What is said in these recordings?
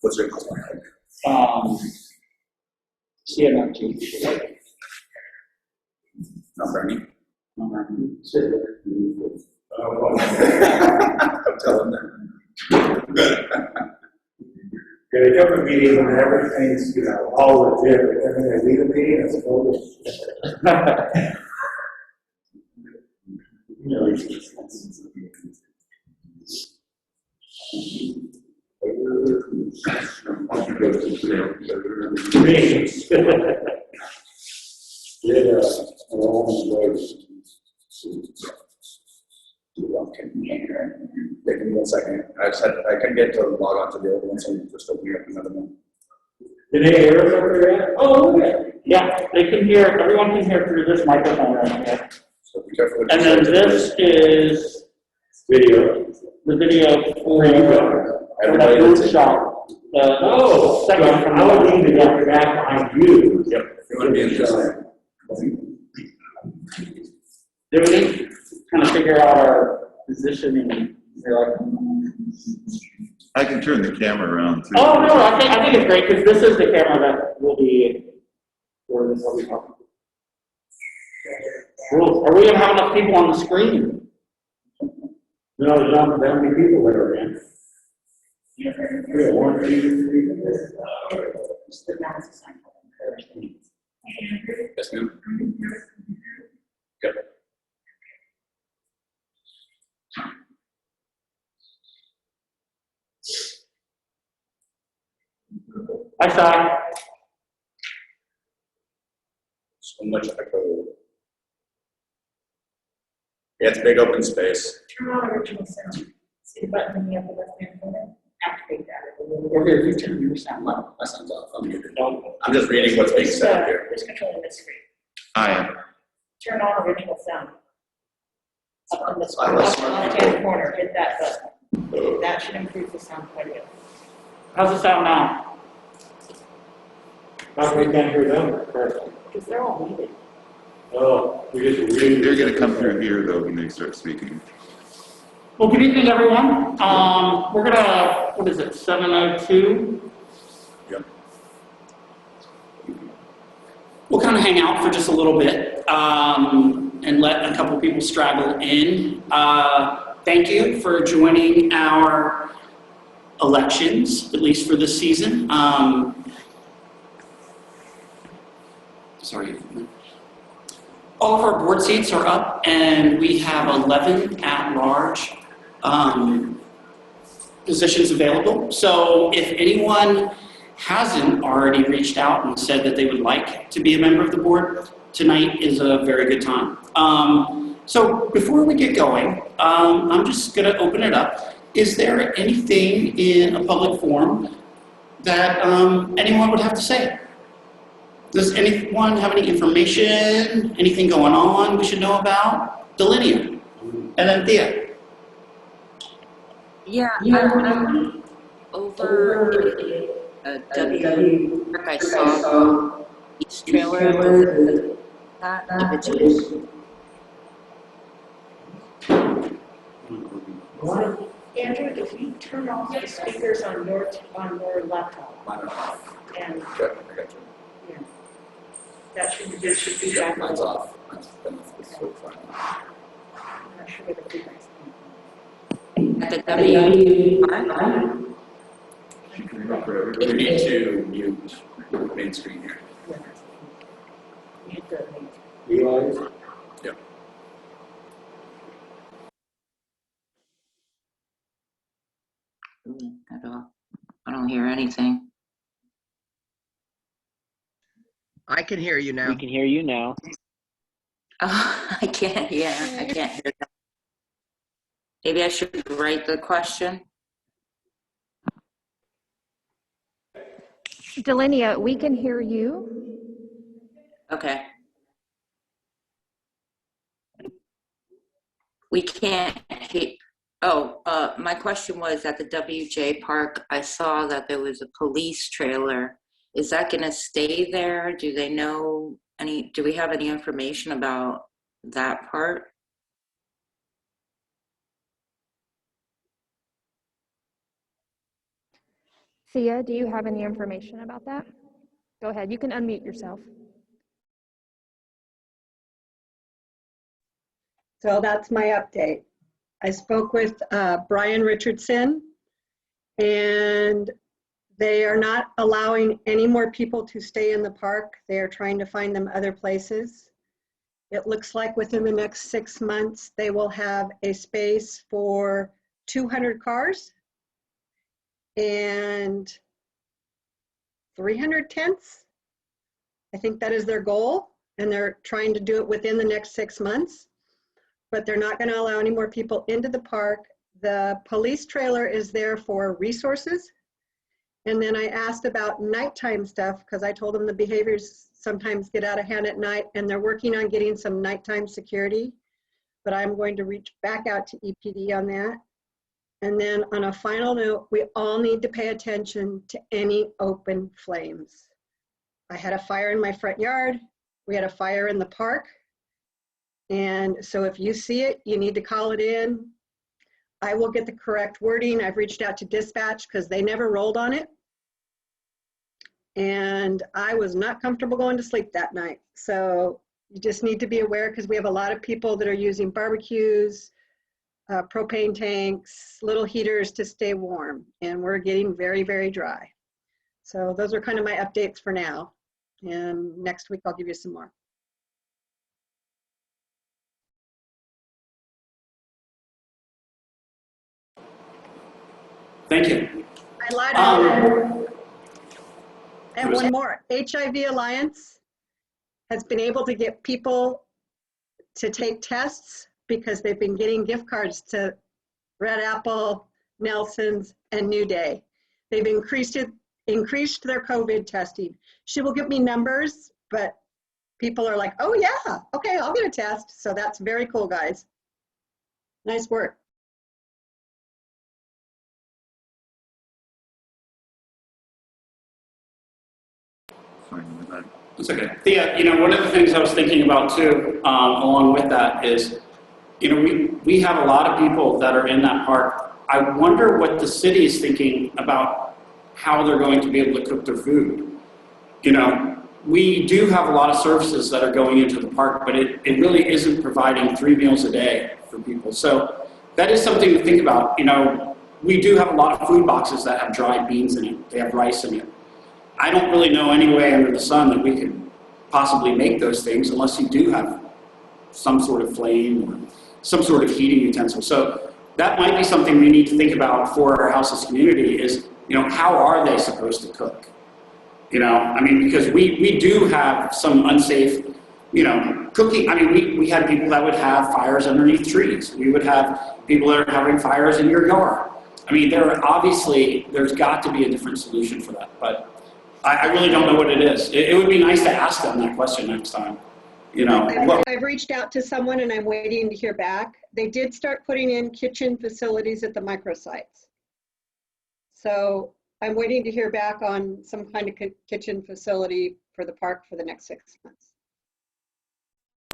What's your CMMG. Not Bernie. Um, I'm telling them. They have a meeting when everything's, you know, all legit, and then they leave the meeting, it's all Give me 1 second. I can get to log on to the other one, so I'm just opening up another one. Did they hear us over there? Oh, okay. Yeah, they can hear, everyone can hear through this microphone right here. So be careful with And then this is Video. the video for Everybody the that's group in. shot. Oh, Second from I would need to get back behind you. Yep. You want to be in this side. Do we need to kind of figure out our positioning? I can turn the camera around too. Oh, no, I think it's great because this is the camera that will be for this. Are we going to have enough people on the screen? No, there's not that many people there, man. Yeah, 1, 2, 3. Yes, ma'am. Yep. Hi, Sai. So much echo. Yeah, it's a big open space. Turn on original sound. See the button in the upper left-hand corner? Activate that. Or here, you turn your sound low. My sound's off. I'm muted. No. I'm just reading what's being said here. Who's controlling this screen? I am. Turn on original sound. Up on the I love smart left-hand people. corner, hit that button. That should improve the sound quite a bit. How's the sound now? How come we can't hear them? Because they're all muted. Oh, we just read. They're going to come through here though when they start speaking. Well, good evening, everyone. We're gonna, what is it, 7:02? Yep. We'll kind of hang out for just a little bit and let a couple people straggle in. Thank you for joining our elections, at least for this season. Sorry. All of our board seats are up, and we have 11 at-large positions available. So if anyone hasn't already reached out and said that they would like to be a member of the board, tonight is a very good time. So before we get going, I'm just going to open it up. Is there anything in a public forum that anyone would have to say? Does anyone have any information, anything going on we should know about? Delinia, and then Thea. Yeah, I'm over W. I saw each trailer. That images. Andrew, if you turn off the speakers on your laptop, Mine are off. and Good, I got you. yeah, that should be back. Mine's off. Mine's so fine. I'm not sure where the feedback's At the W. We need to mute the main screen here. coming from. You hit the link. Eli? Yep. I don't hear anything. I can hear you now. We can hear you now. Oh, I can't hear that. Maybe I should write the question. Delinia, we can hear you. Okay. We can't hear. Oh, my question was at the WJ Park, I saw that there was a police trailer. Is that going to stay there? Do they know do we have any information about that part? Thea, do you have any information about that? Go ahead, you can unmute yourself. So that's my update. I spoke with Brian Richardson, and they are not allowing any more people to stay in the park. They are trying to find them other places. It looks like within the next 6 months, they will have a space for 200 cars and 300 tents. I think that is their goal, and they're trying to do it within the next 6 months. But they're not going to allow any more people into the park. The police trailer is there for resources. And then I asked about nighttime stuff because I told them the behaviors sometimes get out of hand at night, and they're working on getting some nighttime security. But I'm going to reach back out to EPD on that. And then on a final note, we all need to pay attention to any open flames. I had a fire in my front yard. We had a fire in the park. And so if you see it, you need to call it in. I will get the correct wording. I've reached out to dispatch because they never rolled on it. And I was not comfortable going to sleep that night. So you just need to be aware because we have a lot of people that are using barbecues, propane tanks, little heaters to stay warm. And we're getting very, very dry. So those are kind of my updates for now. And next week I'll give you some more. Thank you. I lied. I have one more. HIV Alliance has been able to get people to take tests because they've been getting gift cards to Red Apple, Nelson's, and New Day. They've increased their COVID testing. She will give me numbers, but people are like, oh yeah, okay, I'll get a test. So that's very cool, guys. Nice work. Fine with that. It's okay. Thea, one of the things I was thinking about too, along with that is, we have a lot of people that are in that park. I wonder what the city is thinking about how they're going to be able to cook their food. We do have a lot of services that are going into the park, but it really isn't providing 3 meals a day for people. So that is something to think about. We do have a lot of food boxes that have dried beans in it. They have rice in it. I don't really know any way under the sun that we could possibly make those things unless you do have some sort of flame or some sort of heating utensil. So that might be something we need to think about for our houseless community is, how are they supposed to cook? Because we do have some unsafe, cooking. We had people that would have fires underneath trees. We would have people that are having fires in your yard. There's got to be a different solution for that, but I really don't know what it is. It would be nice to ask them that question next time. I've reached out to someone and I'm waiting to hear back. They did start putting in kitchen facilities at the microsites. So I'm waiting to hear back on some kind of kitchen facility for the park for the next 6 months.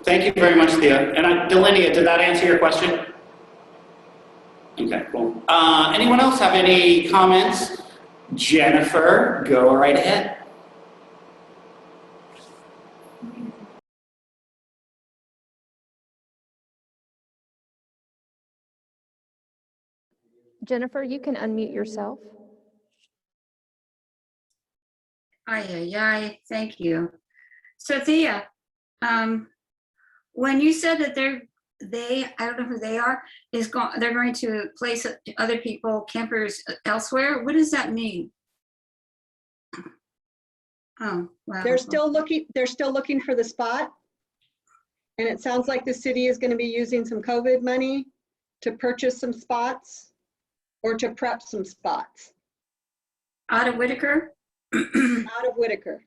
Thank you very much, Thea. And Delinia, did that answer your question? Okay, cool. Anyone else have any comments? Jennifer, go right ahead. Jennifer, you can unmute yourself. Aye, thank you. So Thea, when you said that I don't know who they are, they're going to place other people, campers elsewhere, what does that mean? Oh, wow. They're still looking for the spot. And it sounds like the city is going to be using some COVID money to purchase some spots or to prep some spots. Out of Whitaker? Out of Whitaker.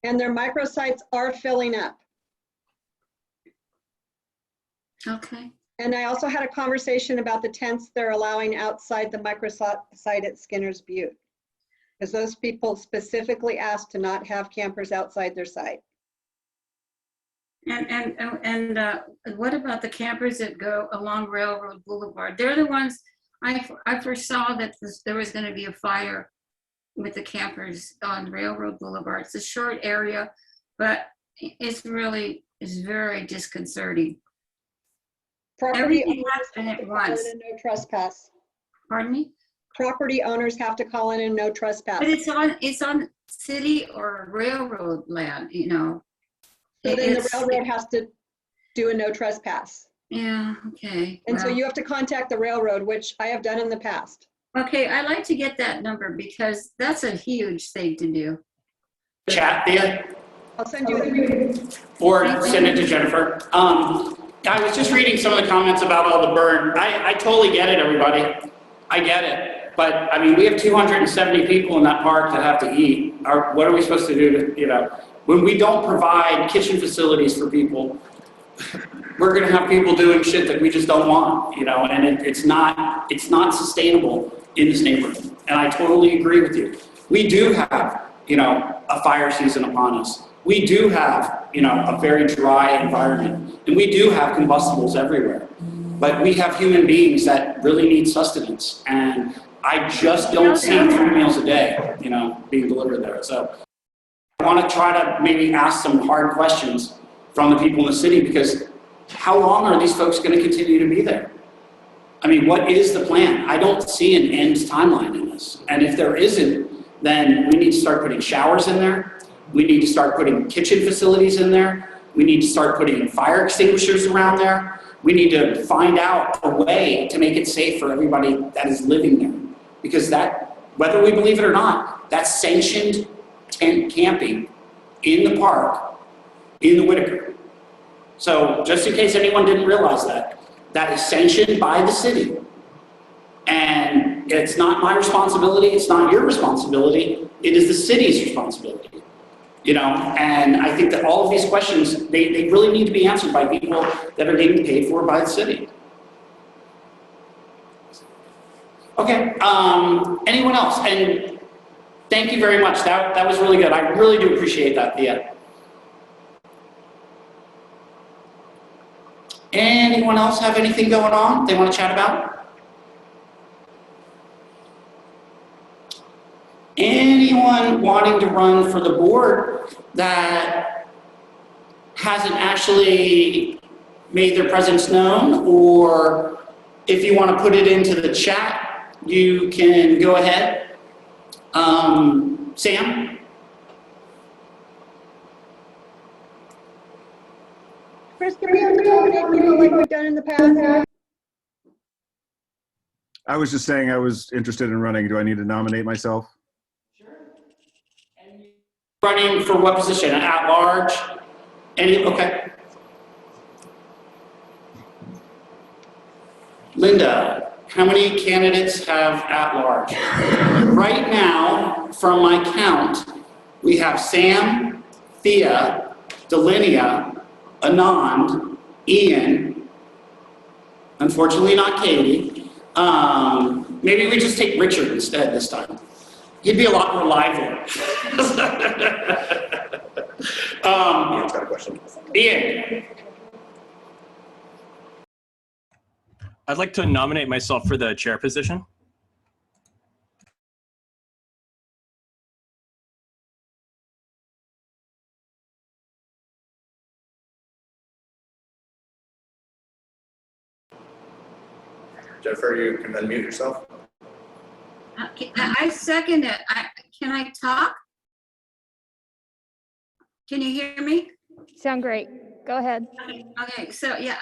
And their microsites are filling up. Okay. And I also had a conversation about the tents they're allowing outside the microsite at Skinner's Butte. Because those people specifically asked to not have campers outside their site. And what about the campers that go along Railroad Boulevard? They're the ones I foresaw that there was going to be a fire with the campers on Railroad Boulevard. It's a short area, but it's very disconcerting. Property Everything owners happened have at to call in once. and no trespass. Pardon me? Property owners have to call in and no trespass. But it's on city or railroad land, you know. So then the It's- railroad has to do a no trespass. Yeah, okay. And so well, you have to contact the railroad, which I have done in the past. Okay, I'd like to get that number because that's a huge thing to do. Chat, Thea, I'll send you. or send it to Jennifer. I was just reading some of the comments about all the burn. I totally get it, everybody. I get it. But, I mean, we have 270 people in that park that have to eat. What are we supposed to do to, you know, when we don't provide kitchen facilities for people, we're gonna have people doing shit that we just don't want, you know, and it's not sustainable in this neighborhood. And I totally agree with you. We do have, you know, a fire season upon us. We do have, you know, a very dry environment, and we do have combustibles everywhere. But we have human beings that really need sustenance, and I just don't see 3 meals a day, you know, being delivered there. So I want to try to maybe ask some hard questions from the people in the city, because how long are these folks going to continue to be there? I mean, what is the plan? I don't see an end timeline in this. And if there isn't, then we need to start putting showers in there. We need to start putting kitchen facilities in there. We need to start putting fire extinguishers around there. We need to find out a way to make it safe for everybody that is living there. Because that, whether we believe it or not, that's sanctioned tent camping in the park, in the Whitaker. So just in case anyone didn't realize that, that is sanctioned by the city. And it's not my responsibility, it's not your responsibility, it is the city's responsibility. You know, and I think that all of these questions, they really need to be answered by people that are getting paid for by the city. Okay, anyone else? And thank you very much, that was really good. I really do appreciate that, Thea. Anyone else have anything going on they want to chat about? Anyone wanting to run for the board that hasn't actually made their presence known, or if you want to put it into the chat, you can go ahead. Sam? Chris, can we have to nominate people like we've done in the past? I was just saying I was interested in running. Do I need to nominate myself? Running for what position? At large? Okay. Linda, how many candidates have at large? Right now, from my count, we have Sam, Thea, Delinia, Anand, Ian, unfortunately not Katie. Maybe we just take Richard instead this time. He'd be a lot more lively. Ian's got a question. Ian. I'd like to nominate myself for the chair position. Jennifer, you can unmute yourself. I second it. Can I talk? Can you hear me? Sound great. Go ahead. Okay, so yeah,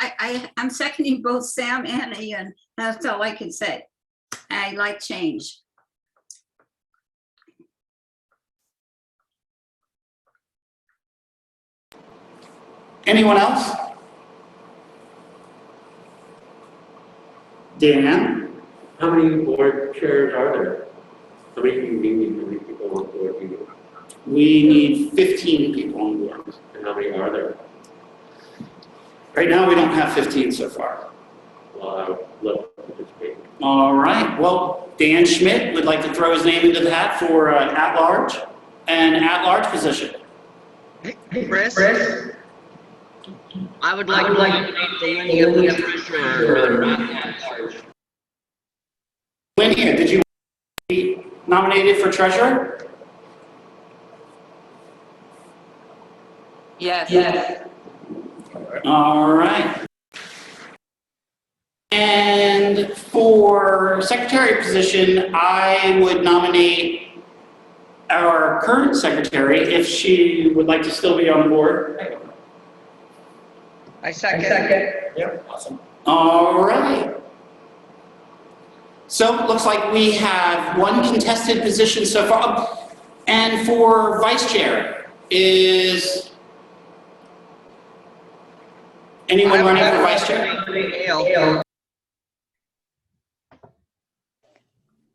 I'm seconding both Sam and Ian. That's all I can say. I like change. Anyone else? Dan? How many board chairs are there? How many do you need? How many people on board do you need? We need 15 people on board. And how many are there? Right now, we don't have 15 so far. Well, I would love to participate. All right. Well, Dan Schmidt would like to throw his name into the hat for at-large, an at-large position. Chris? I would like to nominate Delinia for treasurer. Linnea, did you be nominated for treasurer? Yes. All right. And for secretary position, I would nominate our current secretary if she would like to still be on the board. I second. Yeah, awesome. All right. So looks like we have one contested position so far. And for vice chair, is anyone running for vice chair? Gail.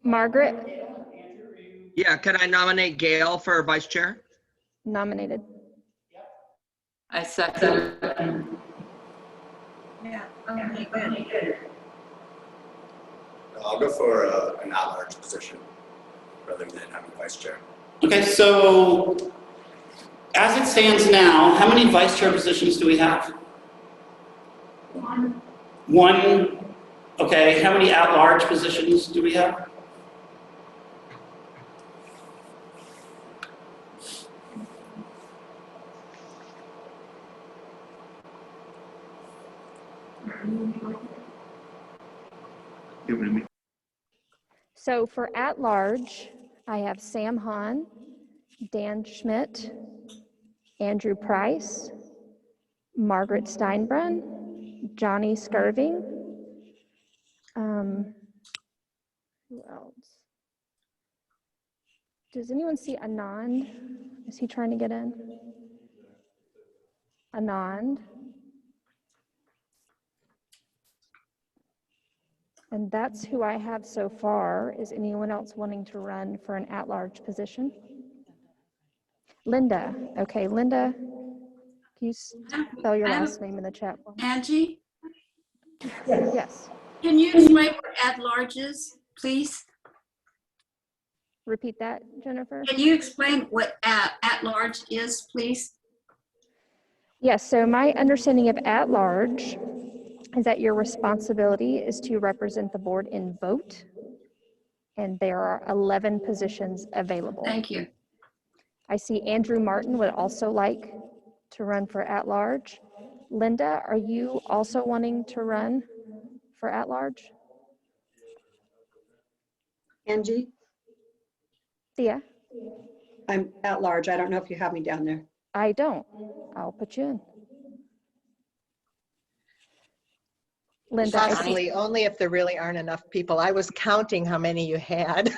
Margaret, Yeah, can I nominate Gail for vice chair? nominated. I second. Yeah, okay, good. I'll go for an at-large position rather than having vice chair. Okay, so as it stands now, how many vice chair positions do we have? One. Okay, how many at-large positions do we have? So for at-large, I have Sam Hahn, Dan Schmidt, Andrew Price, Margaret Steinbrunn, Johnny Skirving. Who else? Does anyone see Anand? Is he trying to get in? Anand. And that's who I have so far. Is anyone else wanting to run for an at-large position? Linda. Okay, Linda, can you spell your last name in the chat? Angie, Yes. can you explain what at-large is, please? Repeat that, Jennifer. Can you explain what at-large is, please? Yes, so my understanding of at-large is that your responsibility is to represent the board in vote, and there are 11 positions available. Thank you. I see Andrew Martin would also like to run for at-large. Linda, are you also wanting to run for at-large? Angie, Thea? I'm at large. I don't know if you have me down there. I don't. I'll put you in. Linda, I see. Possibly Only if there really aren't enough people. I was counting how many you had.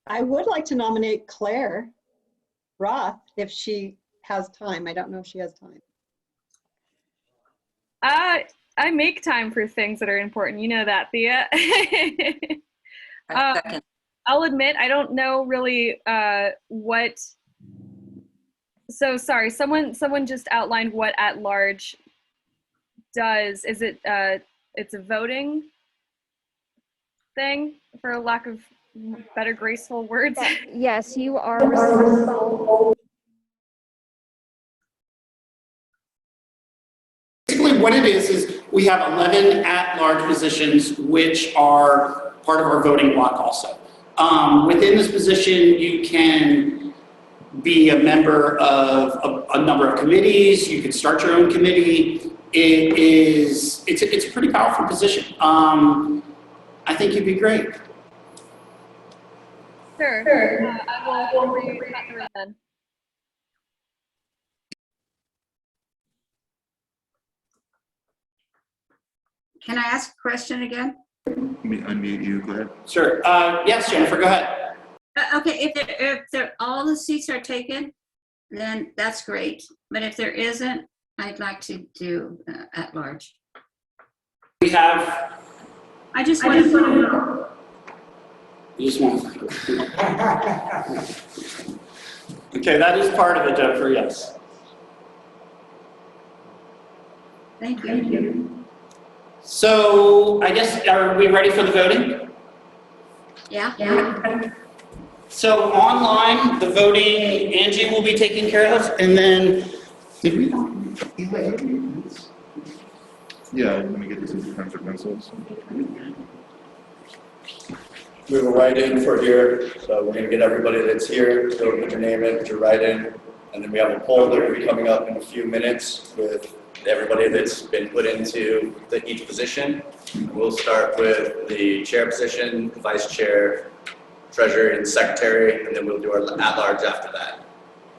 I would like to nominate Claire Roth if she has time. I don't know if she has time. I make time for things that are important. You know that, Thea. I second. I'll admit I don't know really what. So sorry, someone just outlined what at large does. Is it it's a voting thing, for a lack of better graceful words? Yes, you are responsible. Basically what it is we have 11 at-large positions which are part of our voting block also. Within this position, you can be a member of a number of committees. You can start your own committee. It's a pretty powerful position. I think you'd be great. Sure. I will read then. Can I ask a question again? Let me unmute you, go ahead. Sure. Yes, Jennifer, go ahead. Okay, if all the seats are taken, then that's great. But if there isn't, I'd like to do at large. We have. I just want to know. You just want. Okay, that is part of it, Jennifer. Yes. Thank you. So I guess, are we ready for the voting? Yeah. So online, the voting, Angie will be taking care of, and then, did we? Yeah, let me get these pens or pencils. We will write in for here, so we're gonna get everybody that's here, so put your name in, put your write in, and then we have a poll that will be coming up in a few minutes with everybody that's been put into each position. We'll start with the chair position, vice chair, treasurer, and secretary, and then we'll do our at-large after that.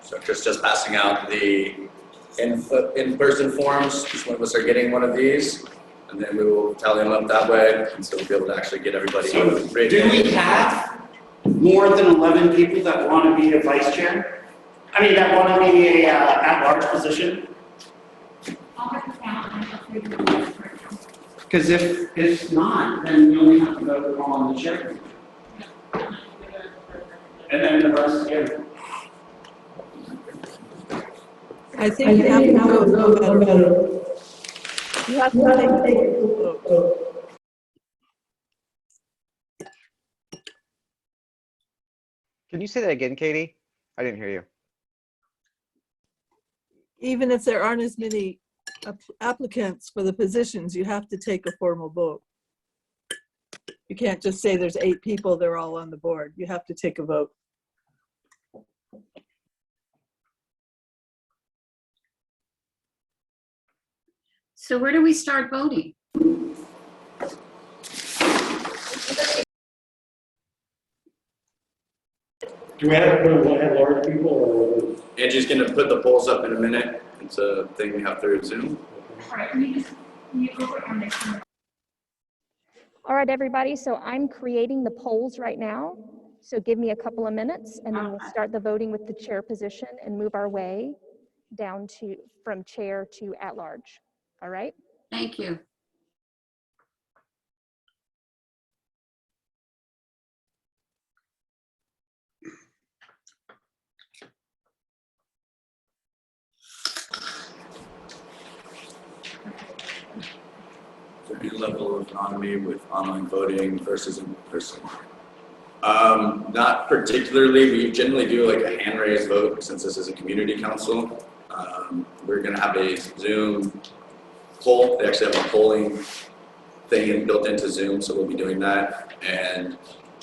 So just passing out the in-person forms, each one of us are getting one of these, and then we will tally them up that way, and so we'll be able to actually get everybody. So do we have more than 11 people that want to be a vice chair? I mean, that want to be a at-large position? Because if not, then you only have to go on the chair. And then the rest, yeah. I think you have to vote no matter. You have to take a vote. Can you say that again, Katie? I didn't hear you. Even if there aren't as many applicants for the positions, you have to take a formal vote. You can't just say there's 8 people, they're all on the board. You have to take a vote. So where do we start voting? Do we have large people or? Angie's gonna put the polls up in a minute. It's a thing we have through Zoom. All right, everybody, so I'm creating the polls right now. So give me a couple of minutes and then we'll start the voting with the chair position and move our way down to from chair to at large. All right? Thank you. So any level of autonomy with online voting versus in person. Not particularly. We generally do like a hand raised vote since this is a community council. We're going to have a Zoom poll. They actually have a polling thing built into Zoom, so we'll be doing that. And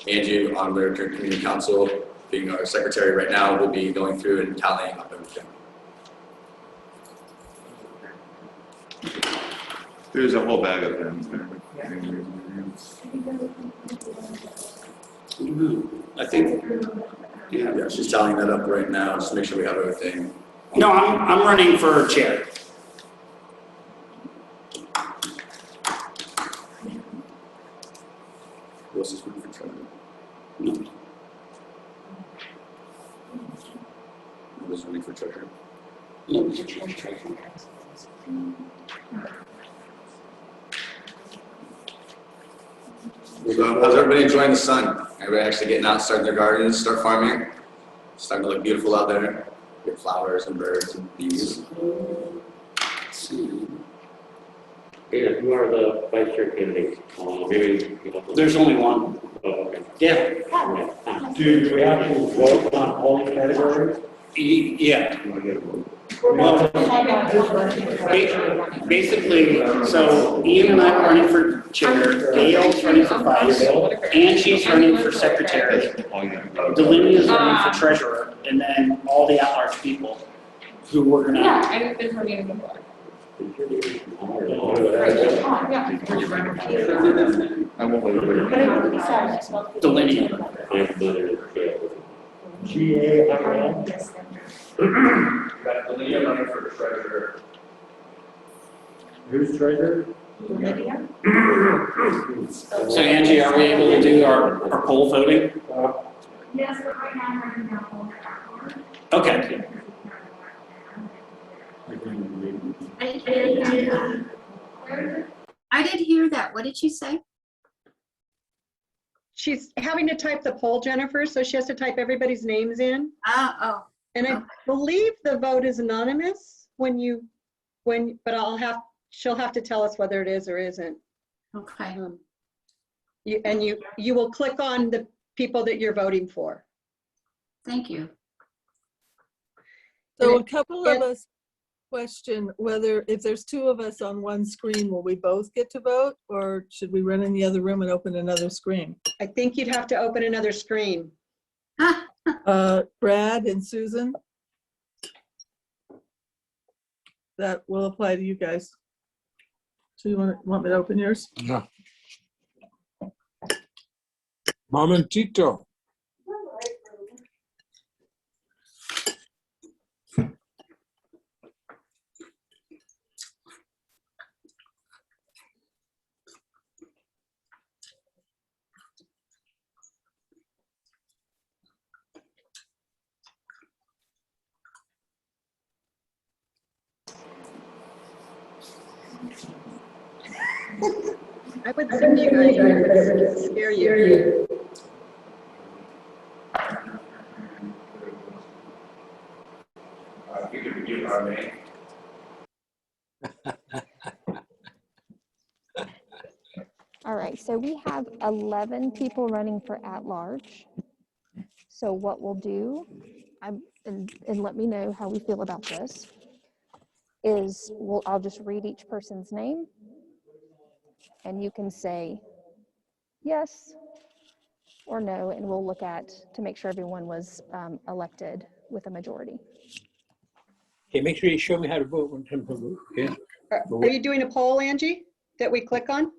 Angie, on their community council, being our secretary right now, will be going through and tallying up everything. There's a whole bag of them there. I think, Yeah, she's tallying that up right now, just to make sure we have everything. no, I'm running for chair. Who else is running for treasurer? No. Who was running for treasurer? No. So how's everybody enjoying the sun? Everybody actually getting out, starting their gardens, start farming? Starting to look beautiful out there. Get flowers and birds and bees. Yeah, who are the vice chair candidates? Maybe. There's only one. Oh, okay. Yeah. Do we have to vote on all categories? Yeah. Well, basically, so Ian and I are running for chair, Gail's running for vice, Angie's running for secretary, Delaney is running for treasurer, and then all the at-large people who we're gonna. Yeah, I've been running before. Delaney. G-A-I-L? Got Delaney running for treasurer. Who's treasurer? So Angie, are we able to do our poll voting? Yes, but right now I'm writing down all the backboard. Okay. I didn't hear that. What did she say? She's having to type the poll, Jennifer, so she has to type everybody's names in. Oh. And I believe the vote is anonymous but she'll have to tell us whether it is or isn't. Okay. You will click on the people that you're voting for. Thank you. So a couple of us question whether if there's two of us on one screen, will we both get to vote, or should we run in the other room and open another screen? I think you'd have to open another screen. Brad and Susan? That will apply to you guys. So you want me to open yours? Yeah. Momentito. I would send you guys, it would scare you. We could review our name. All right, so we have 11 people running for at-large. So what we'll do, and let me know how we feel about this, is I'll just read each person's name, and you can say yes or no, and we'll look at to make sure everyone was elected with a majority. Okay, make sure you show me how to vote when time to vote, okay? Are you doing a poll, Angie, that we click on?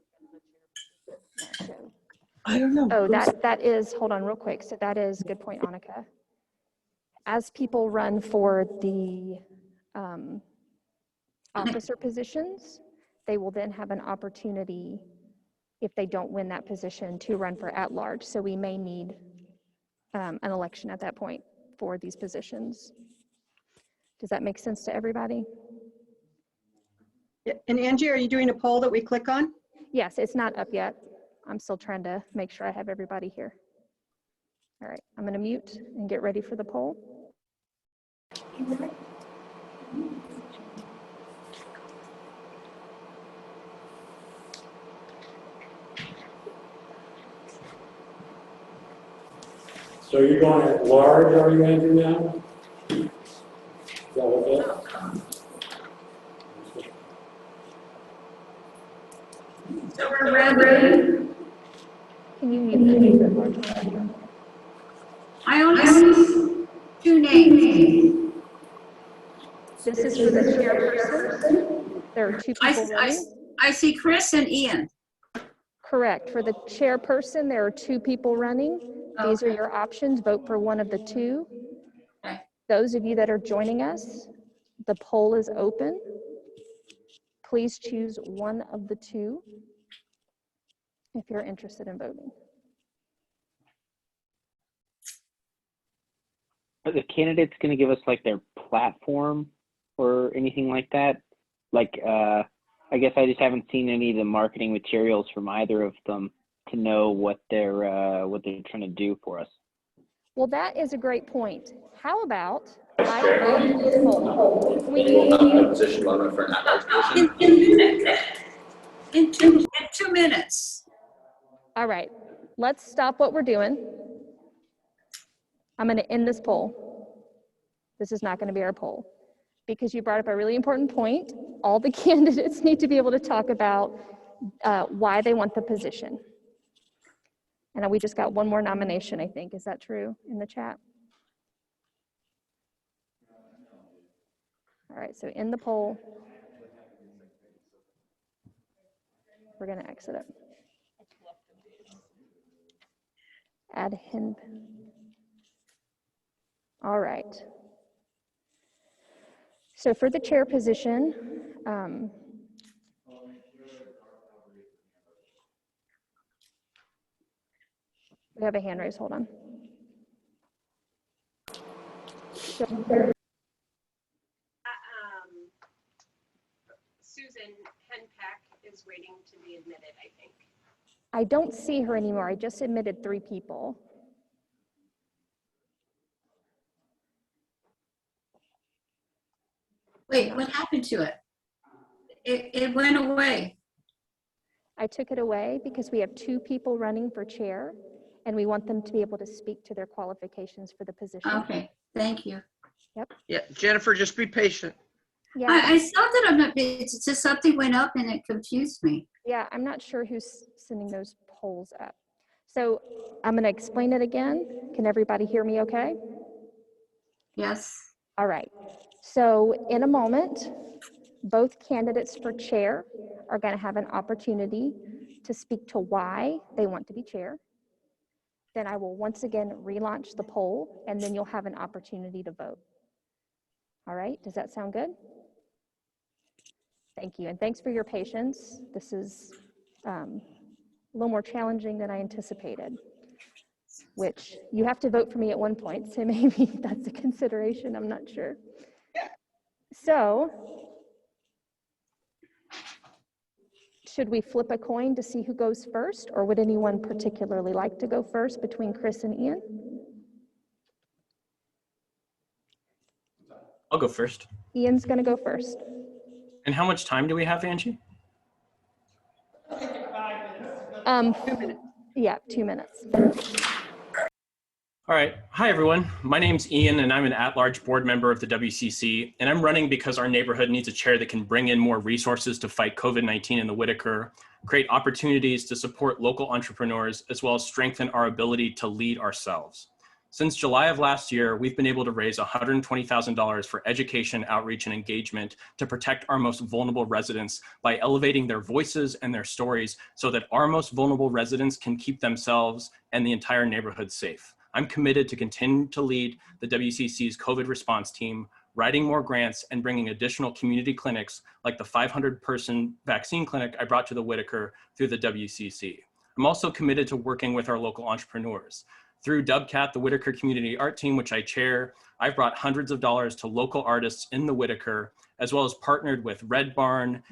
I don't know. Oh, that is, hold on real quick. So that is, good point, Annika. As people run for the officer positions, they will then have an opportunity, if they don't win that position, to run for at-large. So we may need an election at that point for these positions. Does that make sense to everybody? And Angie, are you doing a poll that we click on? Yes, it's not up yet. I'm still trying to make sure I have everybody here. All right, I'm going to mute and get ready for the poll. So you're going at large, are you, Andrew, now? Is that what So we're ready. Can you mute the names at large? I only see 2 names. This is for the chairperson. There are 2 people running. I see Chris and Ian. Correct. For the chairperson, there are 2 people running. These are your options. Vote for one of the 2. Okay. Those of you that are joining us, the poll is open. Please choose one of the 2 if you're interested in voting. Are the candidates going to give us like their platform or anything like that? Like, I guess I just haven't seen any of the marketing materials from either of them to know what they're trying to do for us. Well, that is a great point. How about I open this poll? Can we do Position limit for an at-large position. In 2 minutes. All right, let's stop what we're doing. I'm going to end this poll. This is not going to be our poll because you brought up a really important point. All the candidates need to be able to talk about why they want the position. And we just got one more nomination, I think. Is that true in the chat? All right, so in the poll, we're going to exit it. Add him. All right. So for the chair position, we have a hand raised, hold on. Susan Henpeck is waiting to be admitted, I think. I don't see her anymore. I just admitted 3 people. Wait, what happened to it? It went away. I took it away because we have 2 people running for chair, and we want them to be able to speak to their qualifications for the position. Okay, thank you. Yep. Yeah, Jennifer, just be patient. Yeah. I saw that on the, it's just something went up and it confused me. Yeah, I'm not sure who's sending those polls up. So I'm going to explain it again. Can everybody hear me okay? Yes. All right. So in a moment, both candidates for chair are going to have an opportunity to speak to why they want to be chair. Then I will once again relaunch the poll, and then you'll have an opportunity to vote. All right, does that sound good? Thank you, and thanks for your patience. This is a little more challenging than I anticipated, which you have to vote for me at one point, so maybe that's a consideration, I'm not sure. So, should we flip a coin to see who goes first, or would anyone particularly like to go first between Chris and Ian? I'll go first. Ian's gonna go first. And how much time do we have, Angie? Yeah, 2 minutes. All right. Hi, everyone. My name's Ian, and I'm an at-large board member of the WCC, and I'm running because our neighborhood needs a chair that can bring in more resources to fight COVID-19 in the Whitaker, create opportunities to support local entrepreneurs, as well as strengthen our ability to lead ourselves. Since July of last year, we've been able to raise $120,000 for education, outreach, and engagement to protect our most vulnerable residents by elevating their voices and their stories so that our most vulnerable residents can keep themselves and the entire neighborhood safe. I'm committed to continue to lead the WCC's COVID response team, writing more grants and bringing additional community clinics like the 500-person vaccine clinic I brought to the Whitaker through the WCC. I'm also committed to working with our local entrepreneurs. Through WCAT, the Whitaker Community Art Team, which I chair, I've brought hundreds of dollars to local artists in the Whitaker, as well as partnered with Red Barn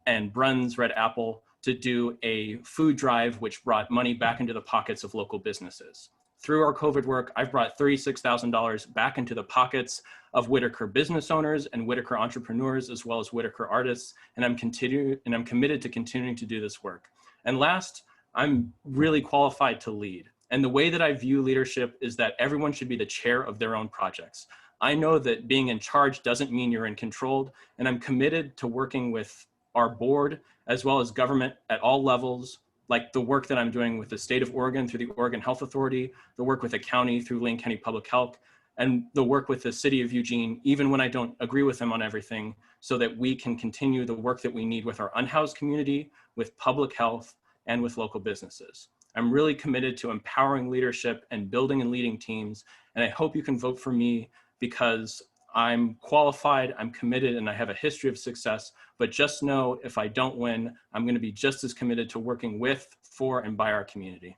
and Bruns Red Apple to do a food drive, which brought money back into the pockets of local businesses. Through our COVID work, I've brought $36,000 back into the pockets of Whitaker business owners and Whitaker entrepreneurs, as well as Whitaker artists, and I'm committed to continuing to do this work. And last, I'm really qualified to lead. And the way that I view leadership is that everyone should be the chair of their own projects. I know that being in charge doesn't mean you're in control, and I'm committed to working with our board, as well as government at all levels, like the work that I'm doing with the state of Oregon through the Oregon Health Authority, the work with the county through Lane County Public Health, and the work with the city of Eugene, even when I don't agree with them on everything, so that we can continue the work that we need with our unhoused community, with public health, and with local businesses. I'm really committed to empowering leadership and building and leading teams, and I hope you can vote for me because I'm qualified, I'm committed, and I have a history of success, but just know if I don't win, I'm gonna be just as committed to working with, for, and by our community.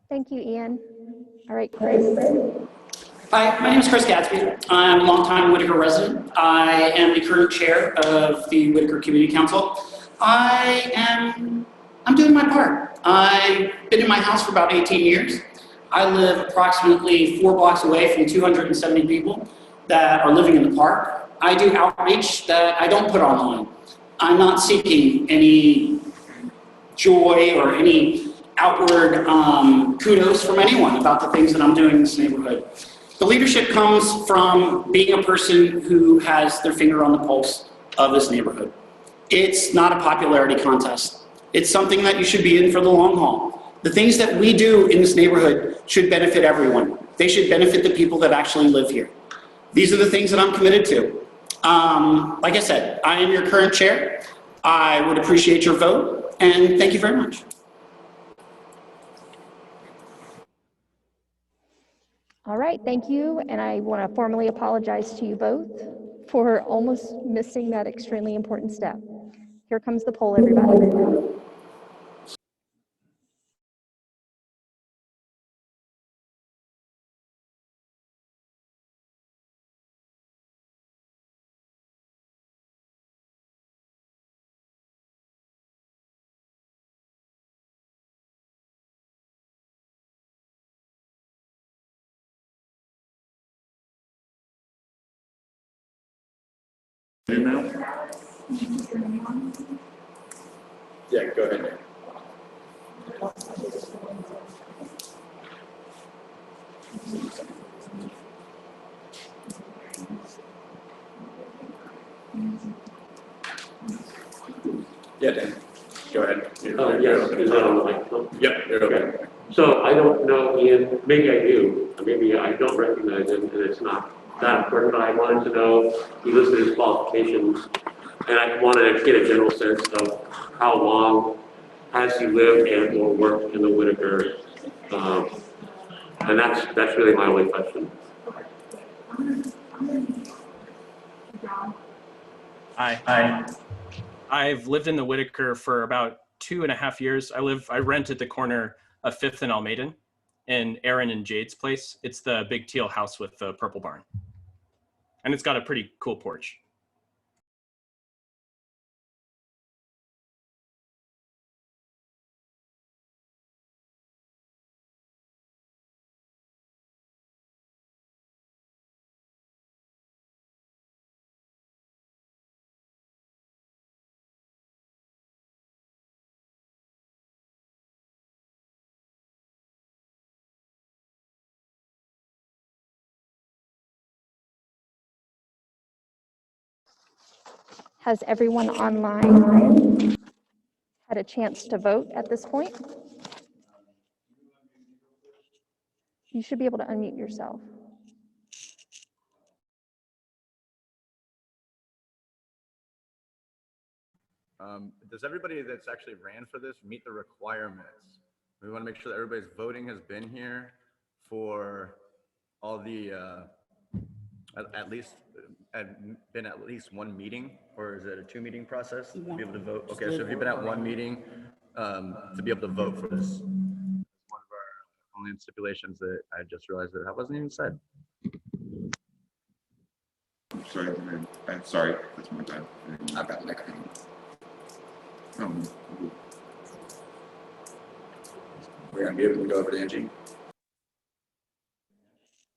Thank you, Ian. All right, Chris. Hi, my name is Chris Gadsby. I'm a longtime Whitaker resident. I am the current chair of the Whitaker Community Council. I'm doing my part. I've been in my house for about 18 years. I live approximately 4 blocks away from 270 people that are living in the park. I do outreach that I don't put online. I'm not seeking any joy or any outward kudos from anyone about the things that I'm doing in this neighborhood. The leadership comes from being a person who has their finger on the pulse of this neighborhood. It's not a popularity contest. It's something that you should be in for the long haul. The things that we do in this neighborhood should benefit everyone. They should benefit the people that actually live here. These are the things that I'm committed to. Like I said, I am your current chair. I would appreciate your vote, and thank you very much. All right, thank you. And I want to formally apologize to you both for almost missing that extremely important step. Here comes the poll, everybody. Yeah, go ahead. Oh, yes, is that on the microphone? Yep, you're okay. So I don't know Ian, maybe I do, maybe I don't recognize him, and it's not that important, but I wanted to know, he listed his qualifications, and I wanted to get a general sense of how long has he lived and or worked in the Whitaker, and that's really my only question. Hi. I've lived in the Whitaker for about 2.5 years. I rent at the corner of 5th and Almaden in Aaron and Jade's place. It's the big teal house with the purple barn. And it's got a pretty cool porch. Has everyone online had a chance to vote at this point? You should be able to unmute yourself. Does everybody that's actually ran for this meet the requirements? We want to make sure that everybody's voting has been here for all the, at least been at least one meeting, or is it a 2-meeting process to be able to vote? Okay, so if you've been at one meeting, to be able to vote for this, one of our only stipulations that I just realized that wasn't even said. I'm sorry, that's my bad. I've got like We're gonna be able to go over to Angie.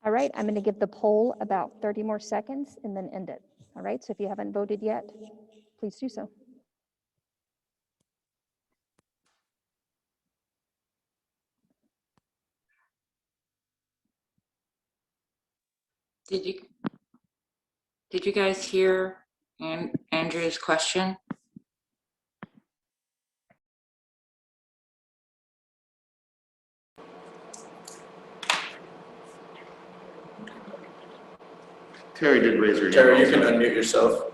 All right, I'm going to give the poll about 30 more seconds and then end it. All right, so if you haven't voted yet, please do so. Did you guys hear Andrew's question? Terry did raise her hand. Terry, you can unmute yourself.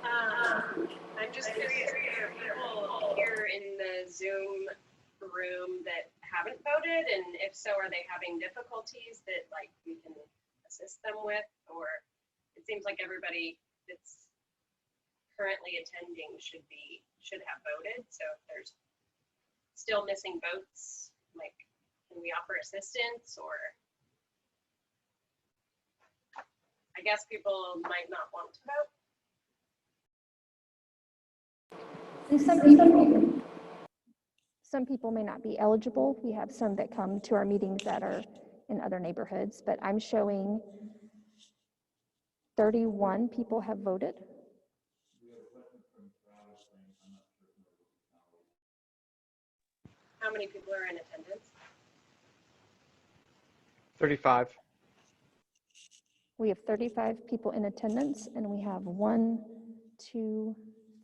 I'm just curious, are there people here in the Zoom room that haven't voted? And if so, are they having difficulties that like we can assist them with? Or it seems like everybody that's currently attending should have voted. So if there's still missing votes, like can we offer assistance? Or I guess people might not want to vote. And some people may not be eligible. We have some that come to our meetings that are in other neighborhoods, but I'm showing 31 people have voted. How many people are in attendance? 35. We have 35 people in attendance, and we have 1, 2,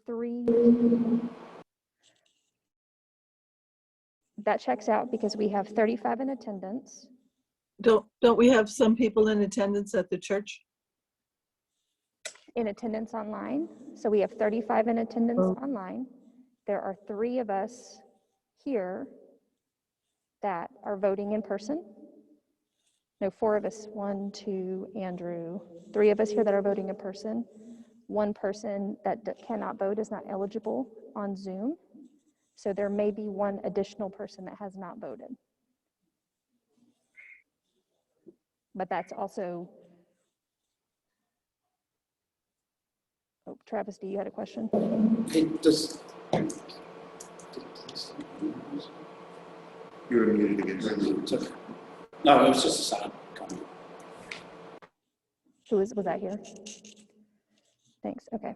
3. That checks out because we have 35 in attendance. Don't we have some people in attendance at the church? In attendance online. So we have 35 in attendance online. There are 3 of us here that are voting in person. No, 4 of us, 1, 2, Andrew, 3 of us here that are voting in person. 1 person that cannot vote is not eligible on Zoom. So there may be 1 additional person that has not voted. But that's also, oh, Travis, do you had a question? Hey, You were muted again. No, it was just a sound comment. Was that here? Thanks, okay.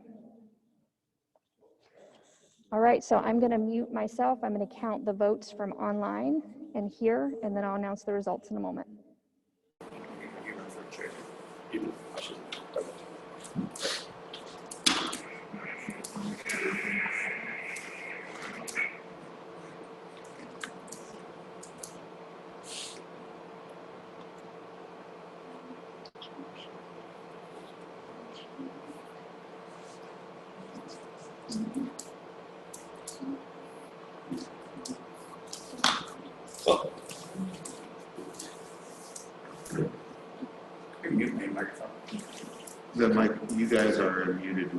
All right, so I'm gonna mute myself. I'm gonna count the votes from online and here, and then I'll announce the results in a moment. Mute my microphone. Then Mike, you guys are muted.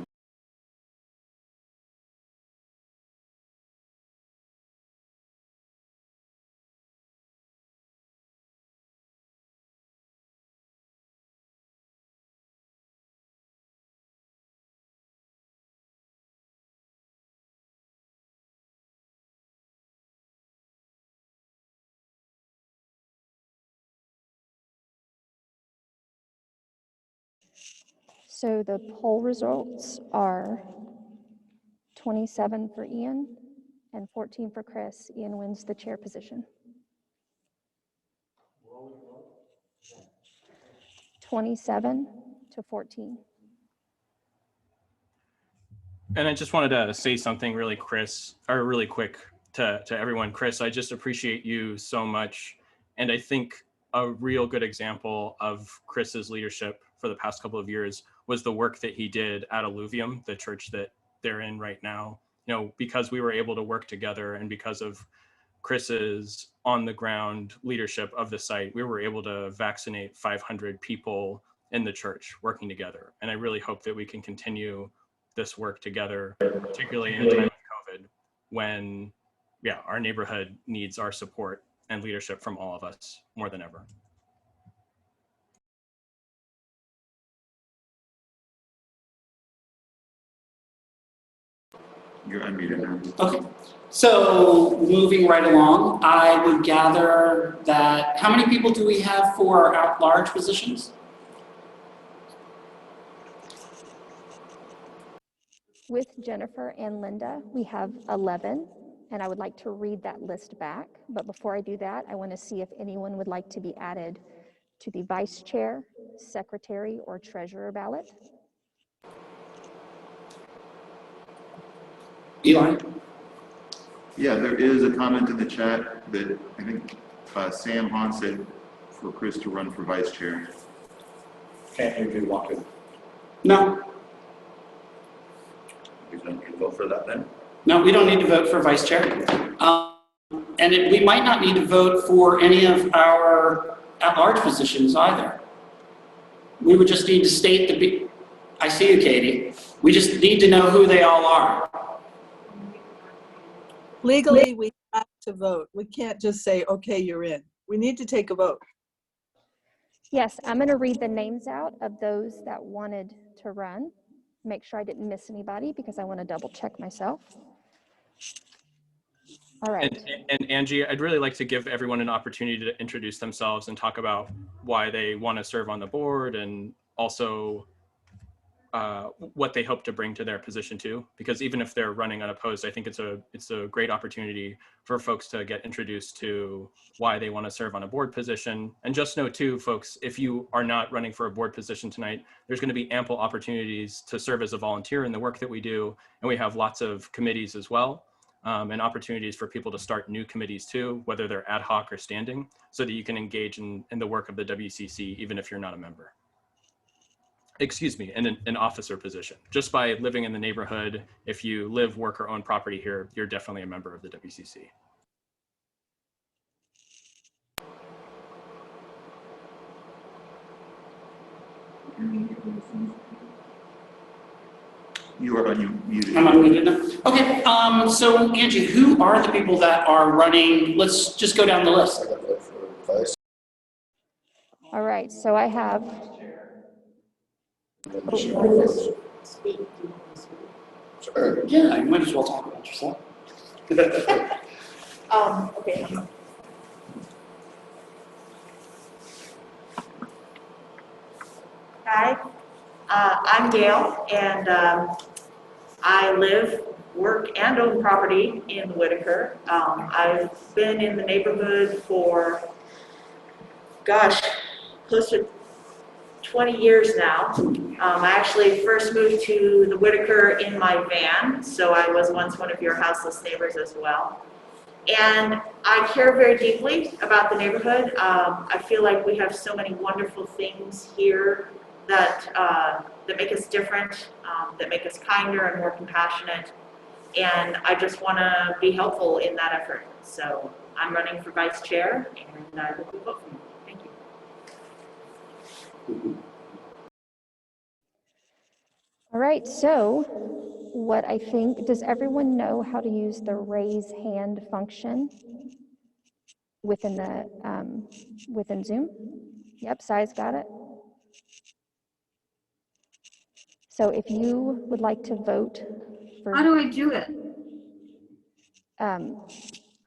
So the poll results are 27 for Ian and 14 for Chris. Ian wins the chair position. 27 to 14. And I just wanted to say something really really quick to everyone. Chris, I just appreciate you so much. And I think a real good example of Chris's leadership for the past couple of years was the work that he did at Alluvium, the church that they're in right now. You know, because we were able to work together and because of Chris's on the ground leadership of the site, we were able to vaccinate 500 people in the church working together. And I really hope that we can continue this work together, particularly in a time of COVID, when our neighborhood needs our support and leadership from all of us more than ever. You're unmuted now. Okay, so moving right along, I would gather that, how many people do we have for our at-large positions? With Jennifer and Linda, we have 11, and I would like to read that list back. But before I do that, I want to see if anyone would like to be added to the vice chair, secretary, or treasurer ballot. Eli? Yeah, there is a comment in the chat that I think Sam Hahn said for Chris to run for vice chair. Can't you want to? No. We don't need to vote for that then? No, we don't need to vote for vice chair. We might not need to vote for any of our at-large positions either. We would just need to state I see you, Katie. We just need to know who they all are. Legally, we have to vote. We can't just say, okay, you're in. We need to take a vote. Yes, I'm going to read the names out of those that wanted to run. Make sure I didn't miss anybody because I want to double check myself. All right. And Angie, I'd really like to give everyone an opportunity to introduce themselves and talk about why they want to serve on the board and also what they hope to bring to their position too. Because even if they're running unopposed, I think it's a great opportunity for folks to get introduced to why they want to serve on a board position. And just know too, folks, if you are not running for a board position tonight, there's going to be ample opportunities to serve as a volunteer in the work that we do. And we have lots of committees as well. And opportunities for people to start new committees too, whether they're ad hoc or standing, so that you can engage in the work of the WCC, even if you're not a member. Excuse me, in an officer position. Just by living in the neighborhood, if you live, work, or own property here, you're definitely a member of the WCC. You are unmuted. I'm unmuted now. Okay, so Angie, who are the people that are running? Let's just go down the list. All right, so I have. Sure. Yeah, you might as well talk about yourself. Okay. Hi, I'm Gail, and I live, work, and own property in Whitaker. I've been in the neighborhood for, gosh, close to 20 years now. I actually first moved to the Whitaker in my van, so I was once one of your houseless neighbors as well. And I care very deeply about the neighborhood. I feel like we have so many wonderful things here that that make us different, that make us kinder and more compassionate. And I just want to be helpful in that effort. So I'm running for vice chair, and I hope you vote for me. Thank you. All right, so what I think, does everyone know how to use the raise hand function within within Zoom? Yep, Sai's got it. So if you would like to vote for. How do I do it?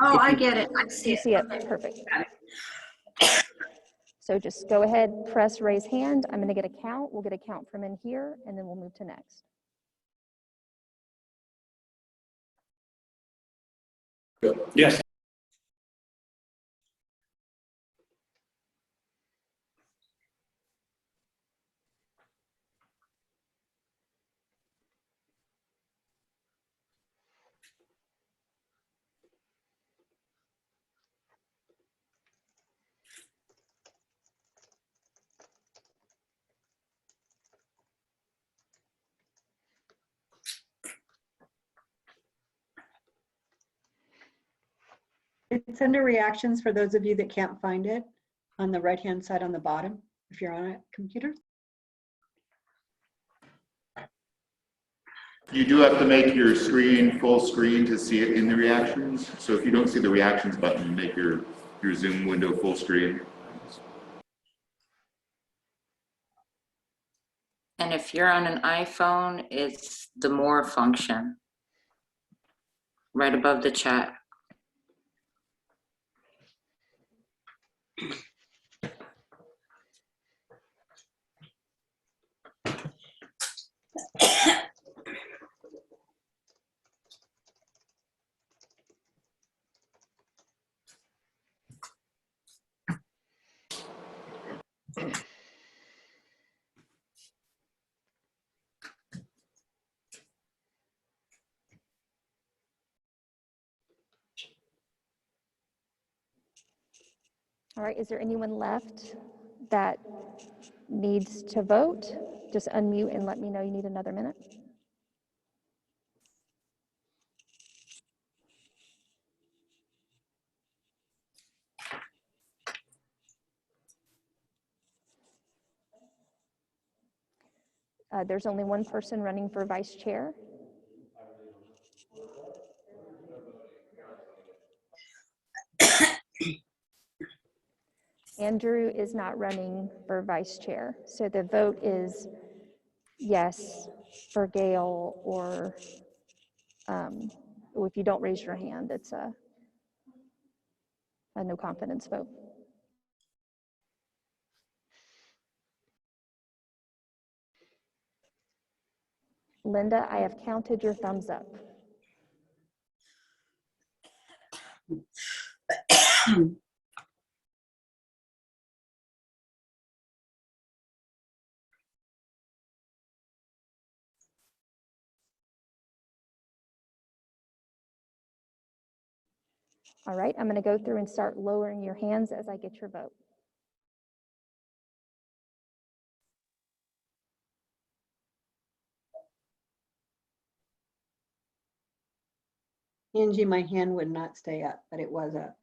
Oh, I get it. I see You it. see it, Okay. perfect. Got it. So just go ahead, press raise hand. I'm gonna get a count. We'll get a count from in here, and then we'll move to next. Yes. It's under reactions for those of you that can't find it on the right-hand side on the bottom, if you're on a computer. You do have to make your screen full screen to see it in the reactions. So if you don't see the reactions button, make your Zoom window full screen. And if you're on an iPhone, it's the more function right above the chat. All right, is there anyone left that needs to vote? Just unmute and let me know you need another minute. There's only one person running for vice chair. Andrew is not running for vice chair. So the vote is yes for Gail, or if you don't raise your hand, it's a no confidence vote. Linda, I have counted your thumbs up. All right, I'm going to go through and start lowering your hands as I get your vote. Angie, my hand would not stay up, but it was up.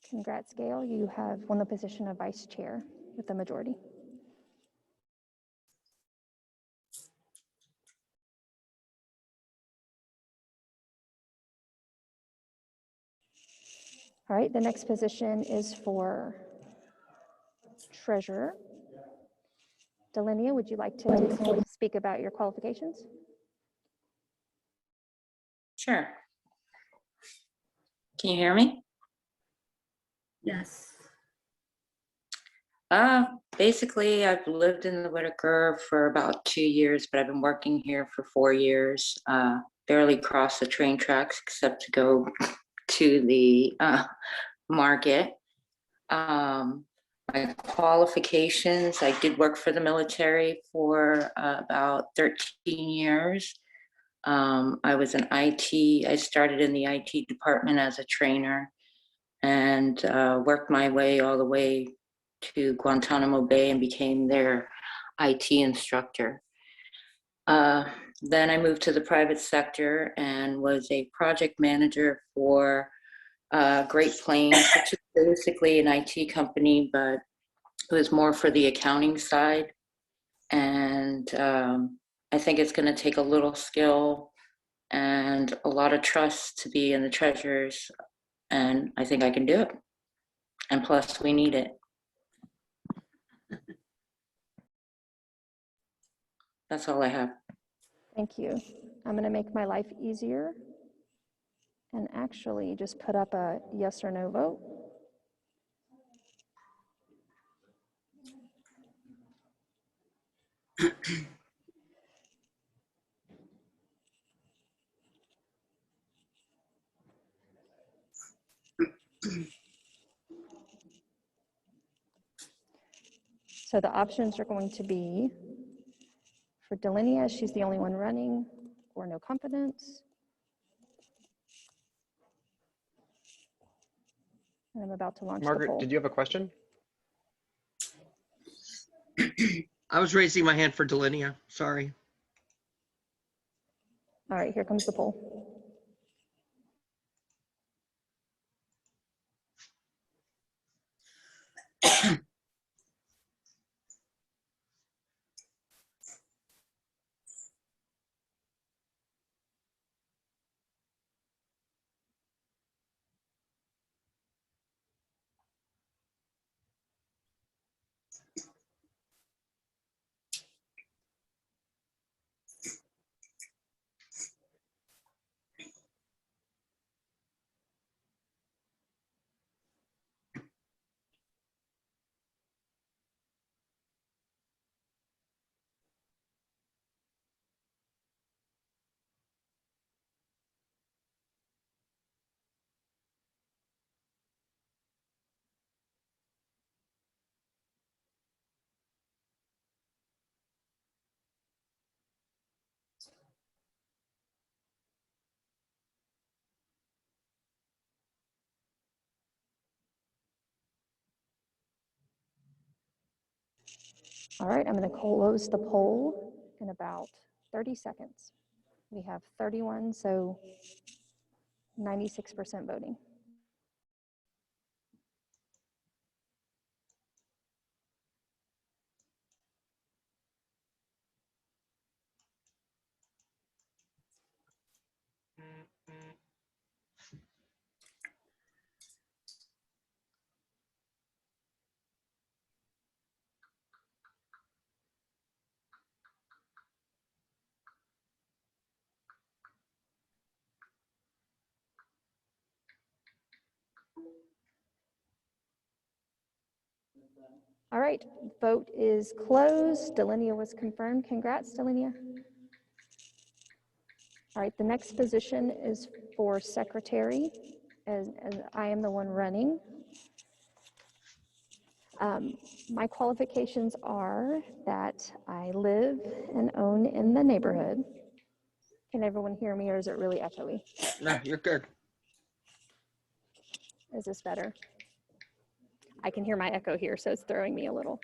Congrats, Gail. You have won the position of vice chair with the majority. All right, the next position is for treasurer. Delinia, would you like to speak about your qualifications? Sure. Can you hear me? Yes. Basically, I've lived in the Whitaker for about 2 years, but I've been working here for 4 years. Barely cross the train tracks except to go to the market. My qualifications, I did work for the military for about 13 years. I was an IT, I started in the IT department as a trainer and worked my way all the way to Guantanamo Bay and became their IT instructor. Then I moved to the private sector and was a project manager for Great Plains, which is basically an IT company, but it was more for the accounting side. And I think it's going to take a little skill and a lot of trust to be in the treasurers. And I think I can do it. And plus, we need it. That's all I have. Thank you. I'm going to make my life easier and actually just put up a yes or no vote. So the options are going to be for Delinia, she's the only one running, or no confidence. And I'm about to launch the Margaret, poll. did you have a question? I was raising my hand for Delinia, sorry. All right, here comes the poll. All right, I'm going to close the poll in about 30 seconds. We have 31, so 96% voting. All right, vote is closed. Delinia was confirmed. Congrats, Delinia. All right, the next position is for secretary, and I am the one running. My qualifications are that I live and own in the neighborhood. Can everyone hear me, or is it really echoey? No, you're good. Is this better? I can hear my echo here, so it's throwing me a little.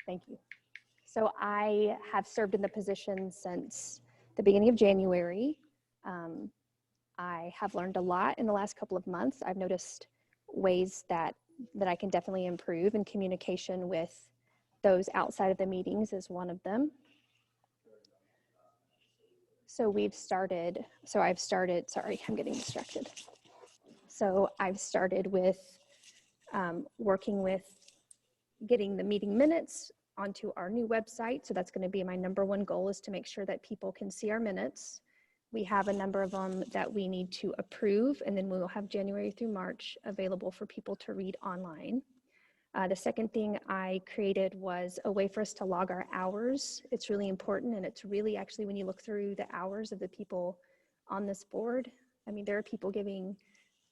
Thank you. So I have served in the position since the beginning of January. I have learned a lot in the last couple of months. I've noticed ways that I can definitely improve, and communication with those outside of the meetings is one of them. So I've started, sorry, I'm getting distracted. So I've started with working with getting the meeting minutes onto our new website. So that's going to be my #1 goal, is to make sure that people can see our minutes. We have a number of them that we need to approve, and then we'll have January through March available for people to read online. The second thing I created was a way for us to log our hours. It's really important, and it's really actually, when you look through the hours of the people on this board, I mean, there are people giving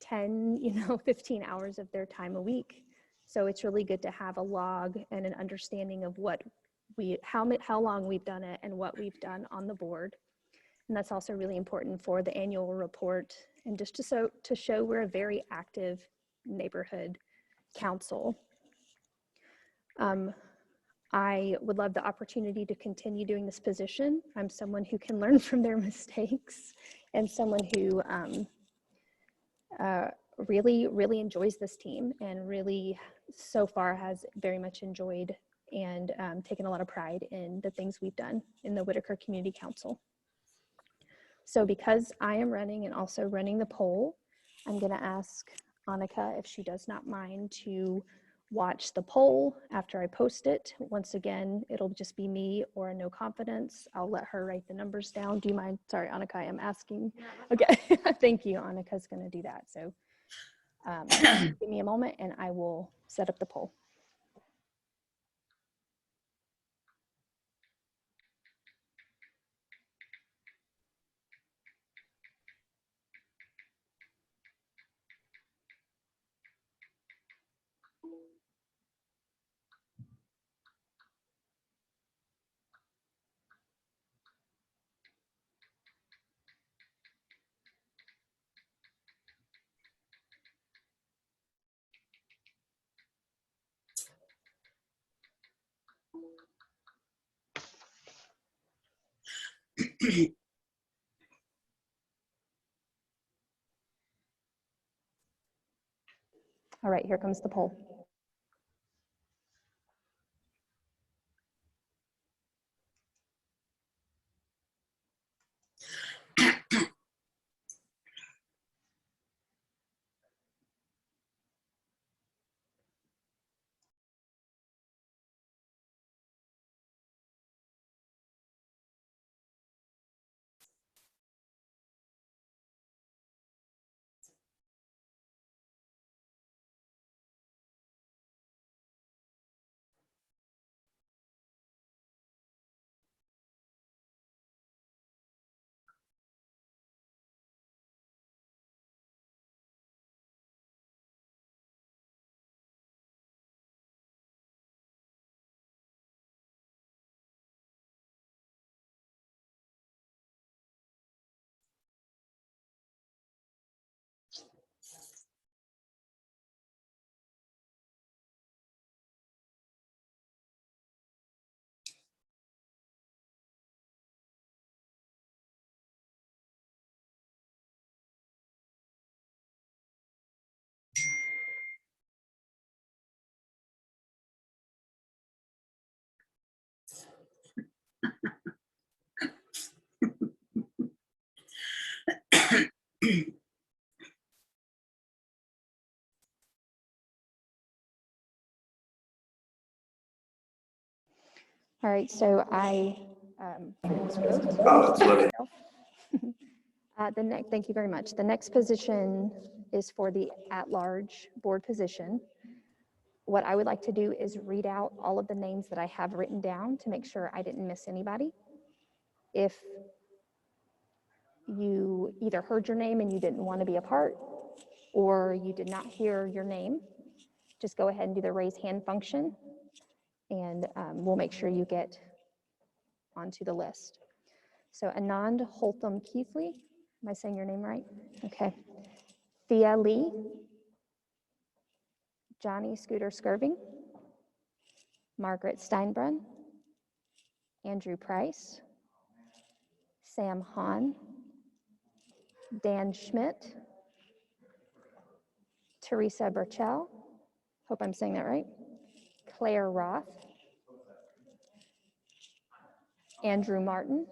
10, 15 hours of their time a week. So it's really good to have a log and an understanding of how long we've done it and what we've done on the board. And that's also really important for the annual report and just to show we're a very active neighborhood council. I would love the opportunity to continue doing this position. I'm someone who can learn from their mistakes and someone who really enjoys this team and really so far has very much enjoyed and taken a lot of pride in the things we've done in the Whitaker Community Council. So because I am running and also running the poll, I'm going to ask Annika if she does not mind to watch the poll after I post it. Once again, it'll just be me or a no confidence. I'll let her write the numbers down. Do you mind? Sorry, Annika, I am asking. Okay, thank you. Annika's going to do that. So give me a moment and I will set up the poll. All right, here comes the poll. All right, so thank you very much. The next position is for the at-large board position. What I would like to do is read out all of the names that I have written down to make sure I didn't miss anybody. If you either heard your name and you didn't want to be a part, or you did not hear your name, just go ahead and do the raise hand function, and we'll make sure you get onto the list. So Anand Holtham Keithley, am I saying your name right? Okay. Thea Lee, Johnny Scooter Skirving, Margaret Steinbrunn, Andrew Price, Sam Hahn, Dan Schmidt, Teresa Burchell, hope I'm saying that right, Claire Roth, Andrew Martin,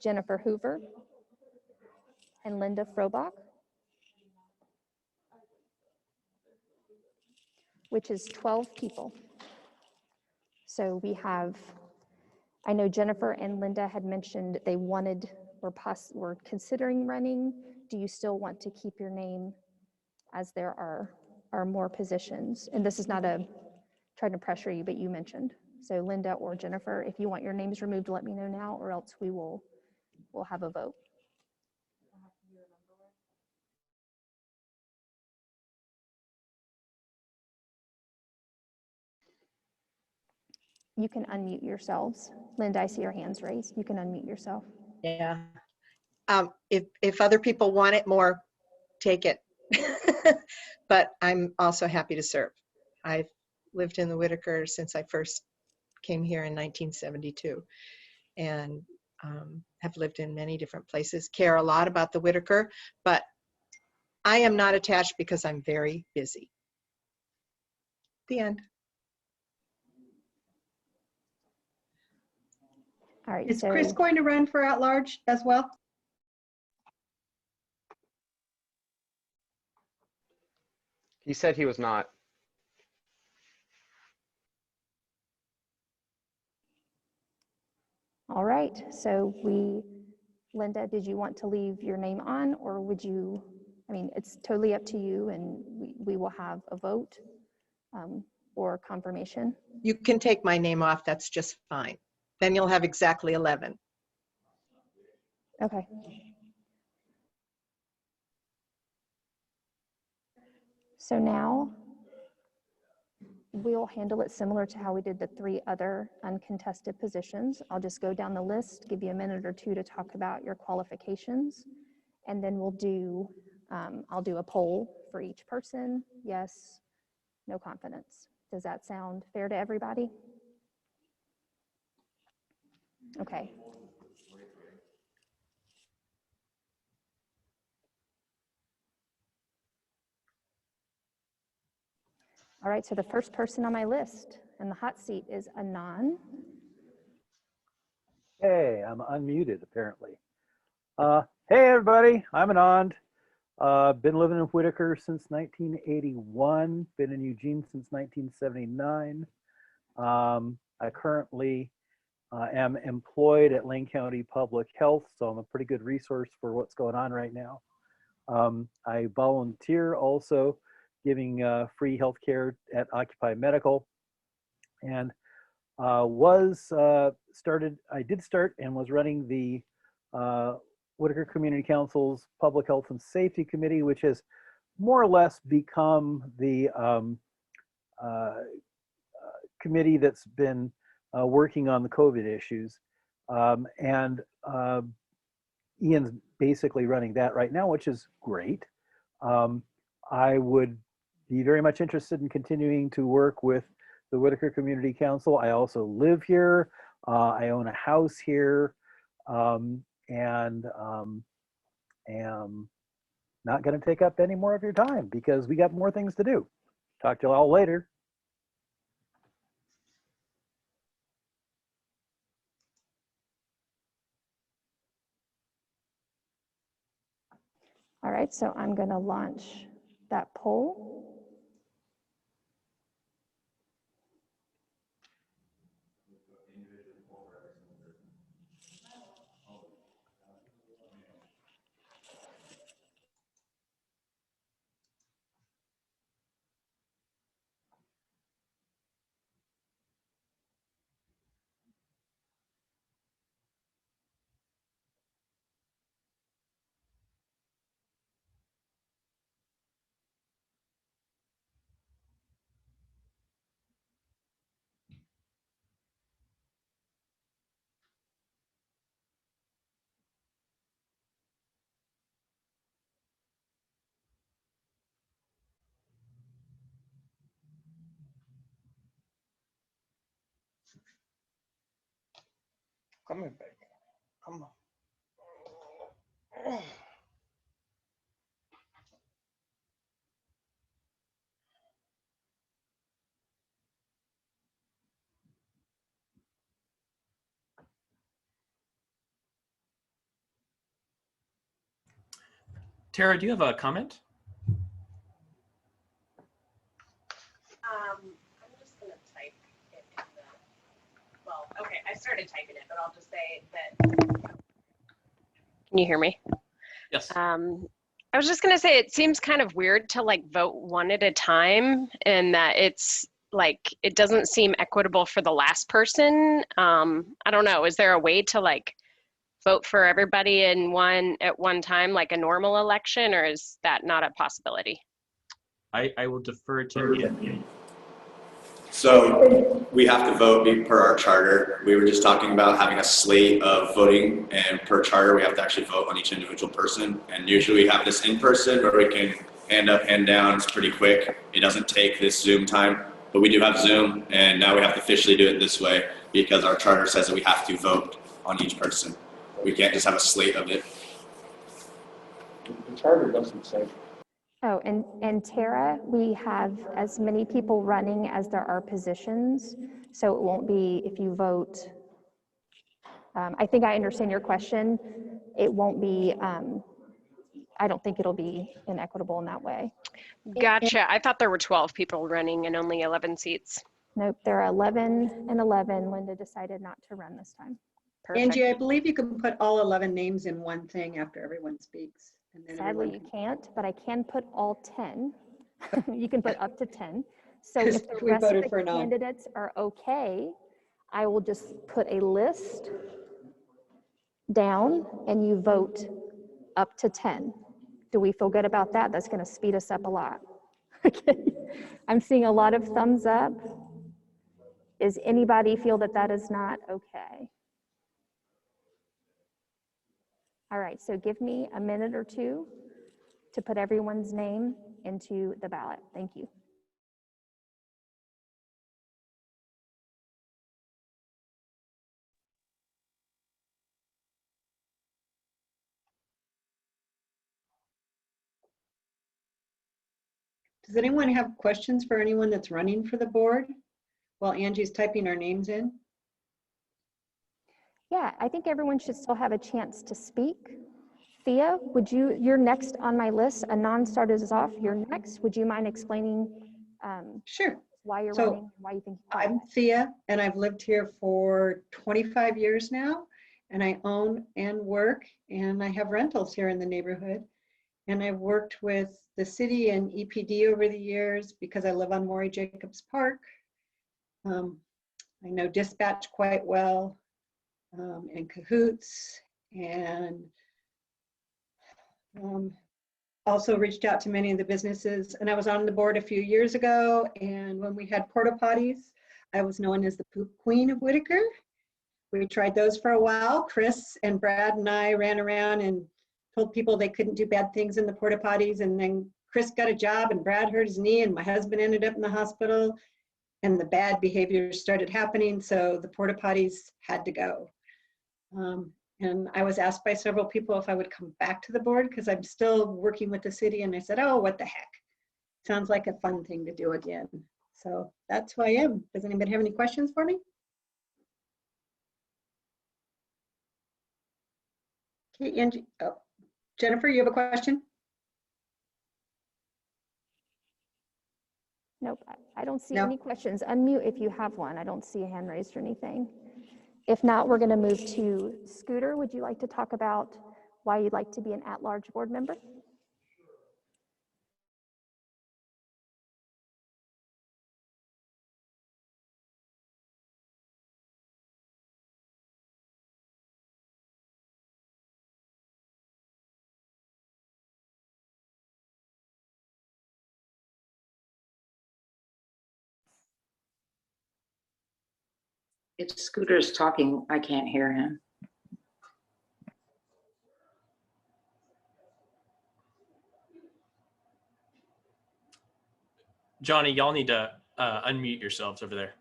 Jennifer Hoover, and Linda Frobach, which is 12 people. So we have, I know Jennifer and Linda had mentioned they wanted were considering running. Do you still want to keep your name, as there are more positions? And this is not trying to pressure you, but you mentioned. So Linda or Jennifer, if you want your names removed, let me know now, or else we'll have a vote. You can unmute yourselves. Linda, I see your hands raised. You can unmute yourself. Yeah. If other people want it more, take it. But I'm also happy to serve. I've lived in the Whitaker since I first came here in 1972, and have lived in many different places, care a lot about the Whitaker, but I am not attached because I'm very busy. The end. All right, Is so Chris going to run for at-large as well? He said he was not. all right, so Linda, did you want to leave your name on, or would you, I mean, it's totally up to you, and we will have a vote or confirmation. You can take my name off, that's just fine. Then you'll have exactly 11. Okay. So now we'll handle it similar to how we did the 3 other uncontested positions. I'll just go down the list, give you a minute or 2 to talk about your qualifications, and then we'll do, I'll do a poll for each person. Yes, no confidence. Does that sound fair to everybody? Okay. All right, so the first person on my list in the hot seat is Anon. Hey, I'm unmuted apparently. Hey everybody, I'm Anand. Been living in Whitaker since 1981, been in Eugene since 1979. I currently am employed at Lane County Public Health, so I'm a pretty good resource for what's going on right now. I volunteer also giving free healthcare at Occupy Medical, and I did start and was running the Whitaker Community Council's Public Health and Safety Committee, which has more or less become the committee that's been working on the COVID issues. And Ian's basically running that right now, which is great. I would be very much interested in continuing to work with the Whitaker Community Council. I also live here. I own a house here, and am not going to take up any more of your time because we got more things to do. Talk to you all later. All right, so I'm going to launch that poll. Come here, baby. Come on. Tara, do you have a comment? I'm just gonna type it in the, well, okay, I started typing it, but I'll just say that. Can you hear me? Yes. I was just gonna say, it seems kind of weird to like vote one at a time, and that it's like, it doesn't seem equitable for the last person. I don't know, is there a way to like vote for everybody at one time, like a normal election, or is that not a possibility? I will defer to Ian. So we have to vote per our charter. We were just talking about having a slate of voting, and per charter, we have to actually vote on each individual person. And usually we have this in person where we can hand up, hand down. It's pretty quick. It doesn't take this Zoom time, but we do have Zoom, and now we have to officially do it this way because our charter says that we have to vote on each person. We can't just have a slate of it. The charter doesn't say. Oh, and Tara, we have as many people running as there are positions, so it won't be if you vote. I think I understand your question. It won't be, I don't think it'll be inequitable in that way. Gotcha. I thought there were 12 people running and only 11 seats. Nope, there are 11 and 11. Linda decided not to run this time. Perfect. Angie, I believe you can put all 11 names in one thing after everyone speaks. And then Sadly, everyone you can't, but I can put all 10. You can put up to 10. So Because if the we rest of voted the for none. candidates are okay, I will just put a list down and you vote up to 10. Do we feel good about that? That's going to speed us up a lot. Okay. I'm seeing a lot of thumbs up. Does anybody feel that that is not okay? All right, so give me a minute or two to put everyone's name into the ballot. Thank you. Does anyone have questions for anyone that's running for the board while Angie's typing our names in? Yeah, I think everyone should still have a chance to speak. Thea, you're next on my list. Anand started us off. You're next. Would you mind explaining Sure. why you're So, running, why you think? I'm Thea, and I've lived here for 25 years now, and I own and work, and I have rentals here in the neighborhood. And I've worked with the city and EPD over the years because I live on Maury Jacobs Park. I know dispatch quite well, and Cahoots, and also reached out to many of the businesses. And I was on the board a few years ago, and when we had porta potties, I was known as the poop queen of Whitaker. We tried those for a while. Chris and Brad and I ran around and told people they couldn't do bad things in the porta potties, and then Chris got a job and Brad hurt his knee and my husband ended up in the hospital and the bad behaviors started happening, so the porta potties had to go. And I was asked by several people if I would come back to the board because I'm still working with the city, and I said, oh, what the heck. Sounds like a fun thing to do again. So that's who I am. Does anybody have any questions for me? Okay, Angie, oh, Jennifer, you have a question? Nope, I don't see No. any questions. Unmute if you have one. I don't see a hand raised or anything. If not, we're going to move to Scooter. Would you like to talk about why you'd like to be an at-large board member? If Scooter's talking, I can't hear him. Johnny, y'all need to unmute yourselves over there.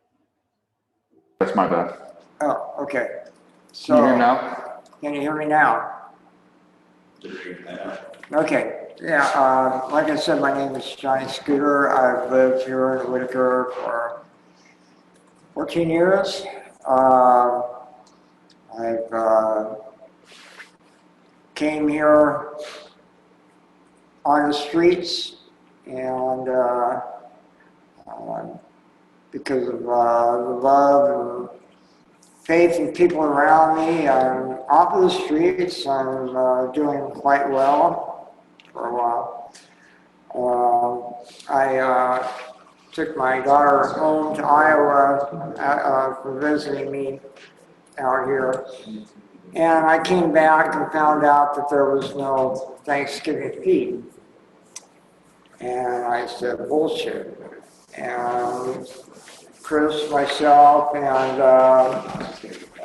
That's my bad. Oh, okay. Can you hear So, now? can you hear me now? Okay, yeah, like I said, my name is Johnny Scooter. I've lived here in Whitaker for 14 years. I've came here on the streets and because of the love and faith in people around me, I'm off of the streets. I'm doing quite well for a while. I took my daughter home to Iowa for visiting me out here. And I came back and found out that there was no Thanksgiving feed. And I said, bullshit. And Chris, myself, and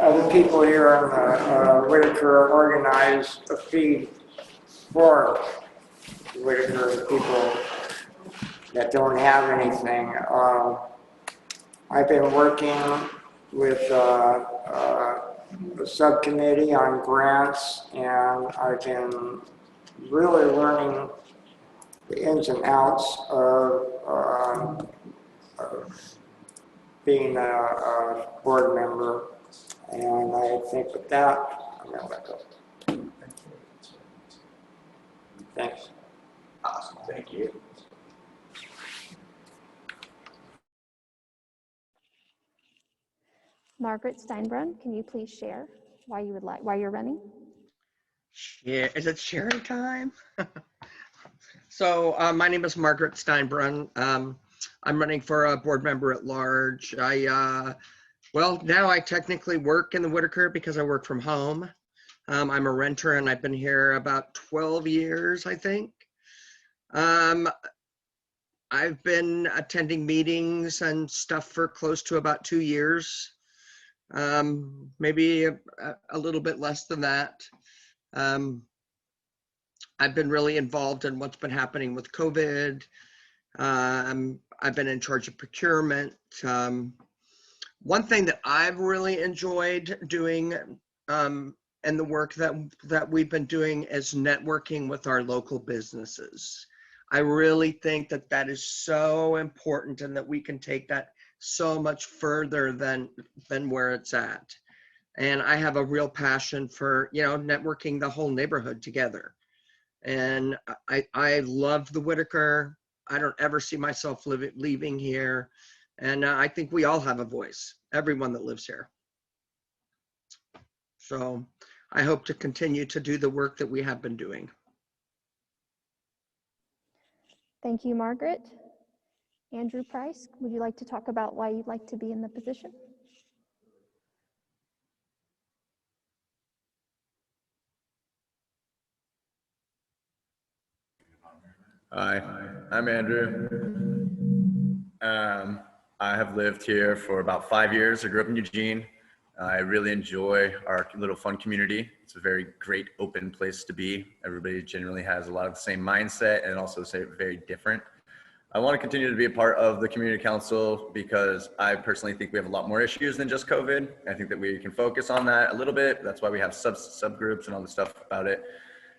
other people here in Whitaker organized a feed for Whitaker people that don't have anything. I've been working with a subcommittee on grants, and I've been really learning the ins and outs of being a board member. And I think with that, I'm gonna let go. Thanks. Awesome, thank you. Margaret Steinbrunn, can you please share why you're running? Yeah, is it sharing time? So my name is Margaret Steinbrunn. I'm running for a board member at large. Well, now I technically work in the Whitaker because I work from home. I'm a renter and I've been here about 12 years, I think. I've been attending meetings and stuff for close to about 2 years. Maybe a little bit less than that. I've been really involved in what's been happening with COVID. I've been in charge of procurement. One thing that I've really enjoyed doing and the work that we've been doing is networking with our local businesses. I really think that that is so important and that we can take that so much further than where it's at. And I have a real passion for, networking the whole neighborhood together. And I love the Whitaker. I don't ever see myself leaving here. And I think we all have a voice, everyone that lives here. So I hope to continue to do the work that we have been doing. Thank you, Margaret. Andrew Price, would you like to talk about why you'd like to be in the position? Hi, I'm Andrew. I have lived here for about 5 years. I grew up in Eugene. I really enjoy our little fun community. It's a very great open place to be. Everybody generally has a lot of the same mindset and also very different. I want to continue to be a part of the community council because I personally think we have a lot more issues than just COVID. I think that we can focus on that a little bit. That's why we have subgroups and all the stuff about it.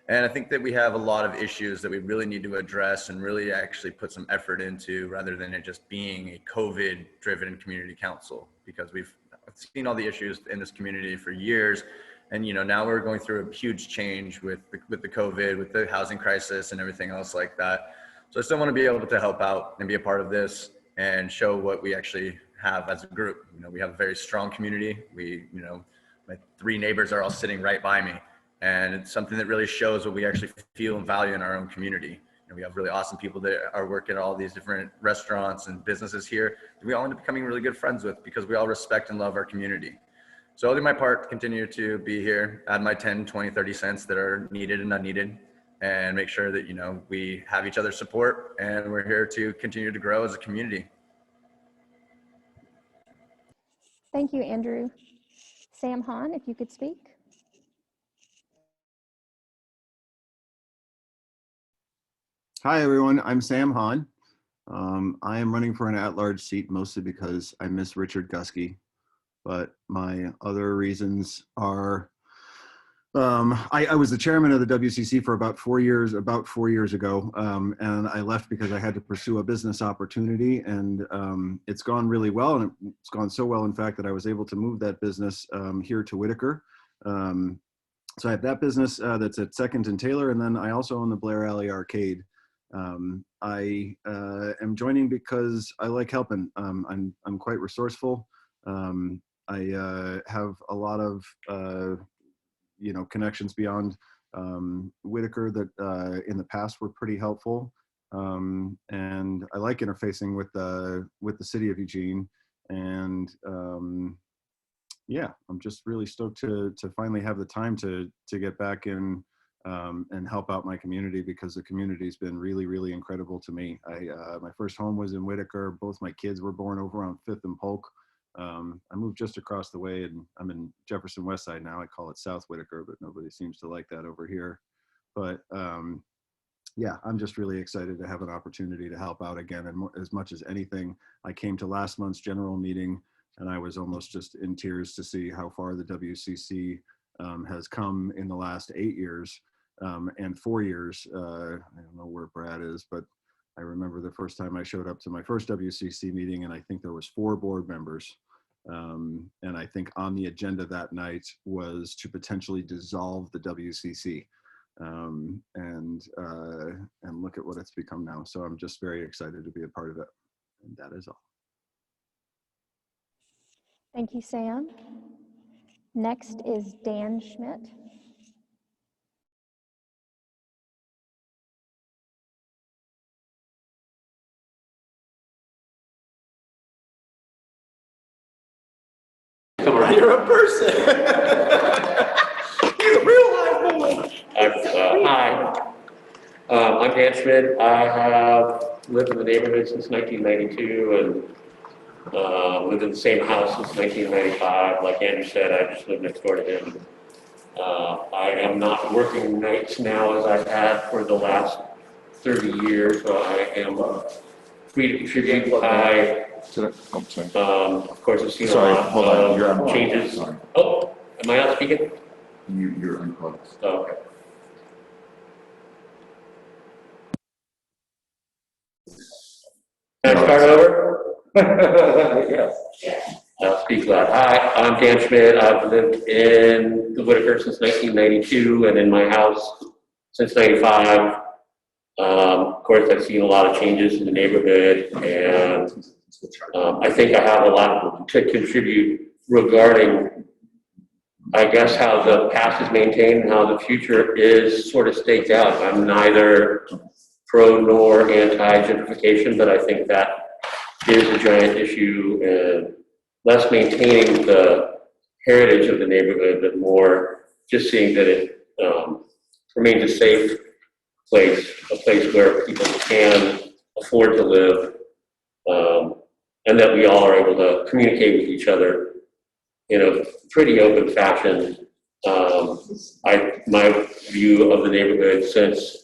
And I think that we have a lot of issues that we really need to address and really actually put some effort into rather than it just being a COVID-driven community council, because we've seen all the issues in this community for years. And, now we're going through a huge change with the COVID, with the housing crisis and everything else like that. So I still want to be able to help out and be a part of this and show what we actually have as a group. We have a very strong community. My 3 neighbors are all sitting right by me. And it's something that really shows what we actually feel and value in our own community. We have really awesome people that are working at all these different restaurants and businesses here that we all end up becoming really good friends with because we all respect and love our community. So I'll do my part to continue to be here, add my 10, 20, 30 cents that are needed and unneeded, and make sure that, we have each other's support and we're here to continue to grow as a community. Thank you, Andrew. Sam Hahn, if you could speak. Hi, everyone. I'm Sam Hahn. I am running for an at-large seat mostly because I miss Richard Gusky, but my other reasons are I was the chairman of the WCC for about 4 years ago, and I left because I had to pursue a business opportunity, and it's gone really well, and it's gone so well, in fact, that I was able to move that business here to Whitaker. So I have that business that's at 2nd and Taylor, and then I also own the Blair Alley Arcade. I am joining because I like helping. I'm quite resourceful. I have a lot of connections beyond Whitaker that in the past were pretty helpful, and I like interfacing with the city of Eugene. And yeah, I'm just really stoked to finally have the time to get back in and help out my community, because the community's been really, really incredible to me. My first home was in Whitaker. Both my kids were born over on 5th and Polk. I moved just across the way, and I'm in Jefferson West Side now. I call it South Whitaker, but nobody seems to like that over here. But yeah, I'm just really excited to have an opportunity to help out again. And as much as anything, I came to last month's general meeting and I was almost just in tears to see how far the WCC has come in the last 8 years and 4 years. I don't know where Brad is, but I remember the first time I showed up to my first WCC meeting, and I think there was 4 board members. And I think on the agenda that night was to potentially dissolve the WCC. And look at what it's become now. So I'm just very excited to be a part of it. And that is all. Thank you, Sam. Next is Dan Schmidt. Come around. You're a person. He's a real life boy. Hi, I'm Dan Schmidt. I have lived in the neighborhood since 1992 and lived in the same house since 1995. Like Andrew said, I just live next door to him. I am not working nights now as I've had for the last 30 years, so I am free to contribute. Of course, I've seen a lot of changes. Oh, am I not speaking? You're unplugged. Oh, okay. Can I start over? Yes. I'll speak loud. Hi, I'm Dan Schmidt. I've lived in the Whitaker since 1992 and in my house since 95. Of course, I've seen a lot of changes in the neighborhood, and I think I have a lot to contribute regarding, I guess, how the past is maintained and how the future is sort of staked out. I'm neither pro nor anti-gentrification, but I think that is a giant issue, and less maintaining the heritage of the neighborhood, but more just seeing that it remains a safe place, a place where people can afford to live, and that we all are able to communicate with each other in a pretty open fashion. My view of the neighborhood since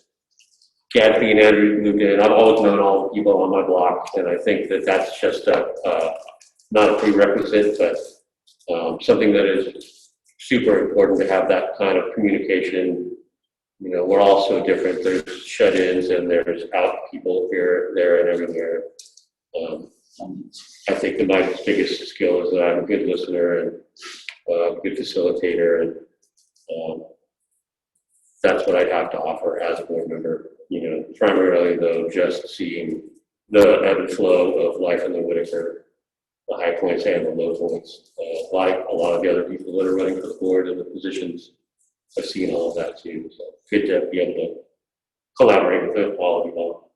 Gatsby and Andrew moved in, I've always known all the people on my block, and I think that that's just not a prerequisite, but something that is super important to have that kind of communication. You know, we're all so different. There's shut-ins and there's out people here, there, and everywhere. I think that my biggest skill is that I'm a good listener and a good facilitator, and that's what I'd have to offer as a board member. You know, primarily though, just seeing the ebb and flow of life in the Whitaker, the high points and the low points. Like a lot of the other people that are running for the board and the positions, I've seen all of that too. So good to be able to collaborate with all of you all.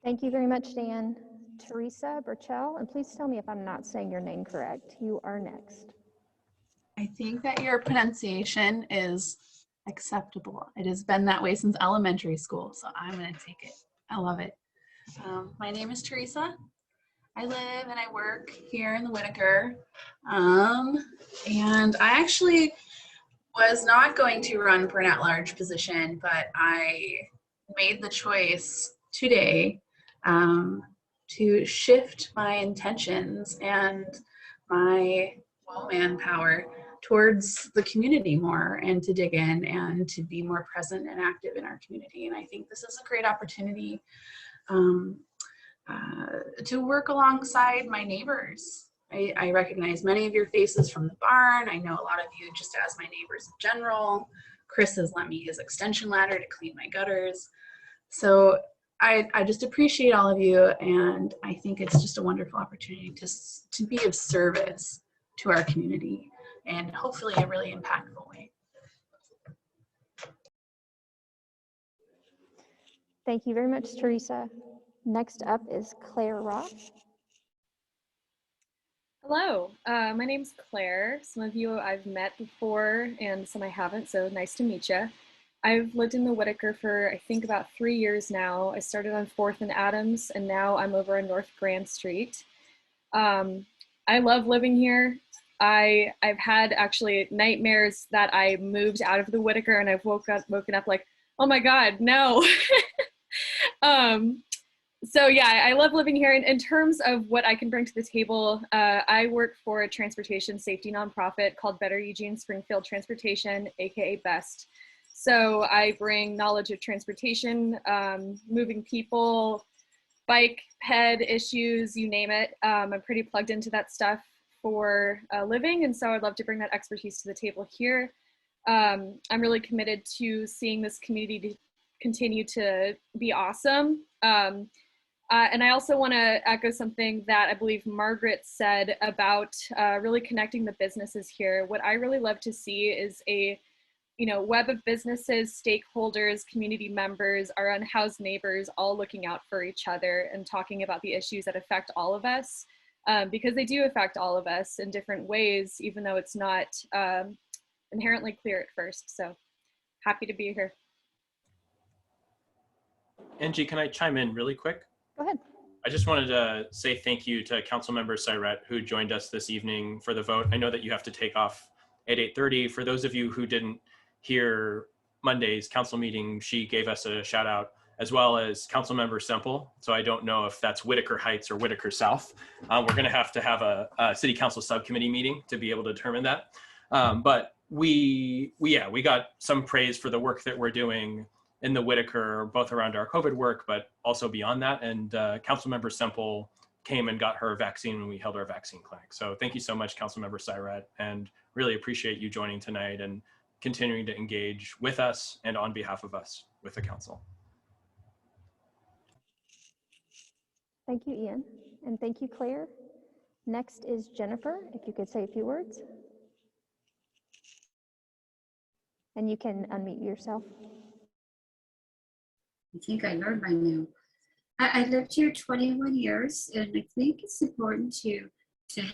Thank you very much, Dan. Teresa Burchell, and please tell me if I'm not saying your name correct. You are next. I think that your pronunciation is acceptable. It has been that way since elementary school, so I'm going to take it. I love it. My name is Teresa. I live and I work here in the Whitaker. And I actually was not going to run for an at-large position, but I made the choice today to shift my intentions and my manpower towards the community more, and to dig in and to be more present and active in our community. And I think this is a great opportunity to work alongside my neighbors. I recognize many of your faces from the barn. I know a lot of you just as my neighbors in general. Chris has lent me his extension ladder to clean my gutters. So I just appreciate all of you, and I think it's just a wonderful opportunity to be of service to our community, and hopefully a really impactful way. Thank you very much, Teresa. Next up is Claire Roth. Hello, my name's Claire. Some of you I've met before and some I haven't, so nice to meet you. I've lived in the Whitaker for I think about 3 years now. I started on 4th and Adams and now I'm over on North Grand Street. I love living here. I've had actually nightmares that I moved out of the Whitaker and I've woken up like, oh my God, no. So yeah, I love living here. In terms of what I can bring to the table, I work for a transportation safety nonprofit called Better Eugene Springfield Transportation, AKA BEST. So I bring knowledge of transportation, moving people, bike, ped issues, you name it. I'm pretty plugged into that stuff for a living, and so I'd love to bring that expertise to the table here. I'm really committed to seeing this community continue to be awesome. And I also want to echo something that I believe Margaret said about really connecting the businesses here. What I really love to see is a web of businesses, stakeholders, community members, our unhoused neighbors, all looking out for each other and talking about the issues that affect all of us, because they do affect all of us in different ways, even though it's not inherently clear at first. So happy to be here. Angie, can I chime in really quick? Go ahead. I just wanted to say thank you to Councilmember Syret, who joined us this evening for the vote. I know that you have to take off at 8:30. For those of you who didn't hear Monday's council meeting, she gave us a shout out, as well as Councilmember Semple. So I don't know if that's Whitaker Heights or Whitaker South. We're gonna have to have a city council subcommittee meeting to be able to determine that. But we got some praise for the work that we're doing in the Whitaker, both around our COVID work, but also beyond that. And Councilmember Semple came and got her vaccine when we held our vaccine clinic. So thank you so much, Councilmember Syret, and really appreciate you joining tonight and continuing to engage with us and on behalf of us with the council. Thank you, Ian, and thank you, Claire. Next is Jennifer, if you could say a few words. And you can unmute yourself. I think I learned by now. I lived here 21 years, and I think it's important to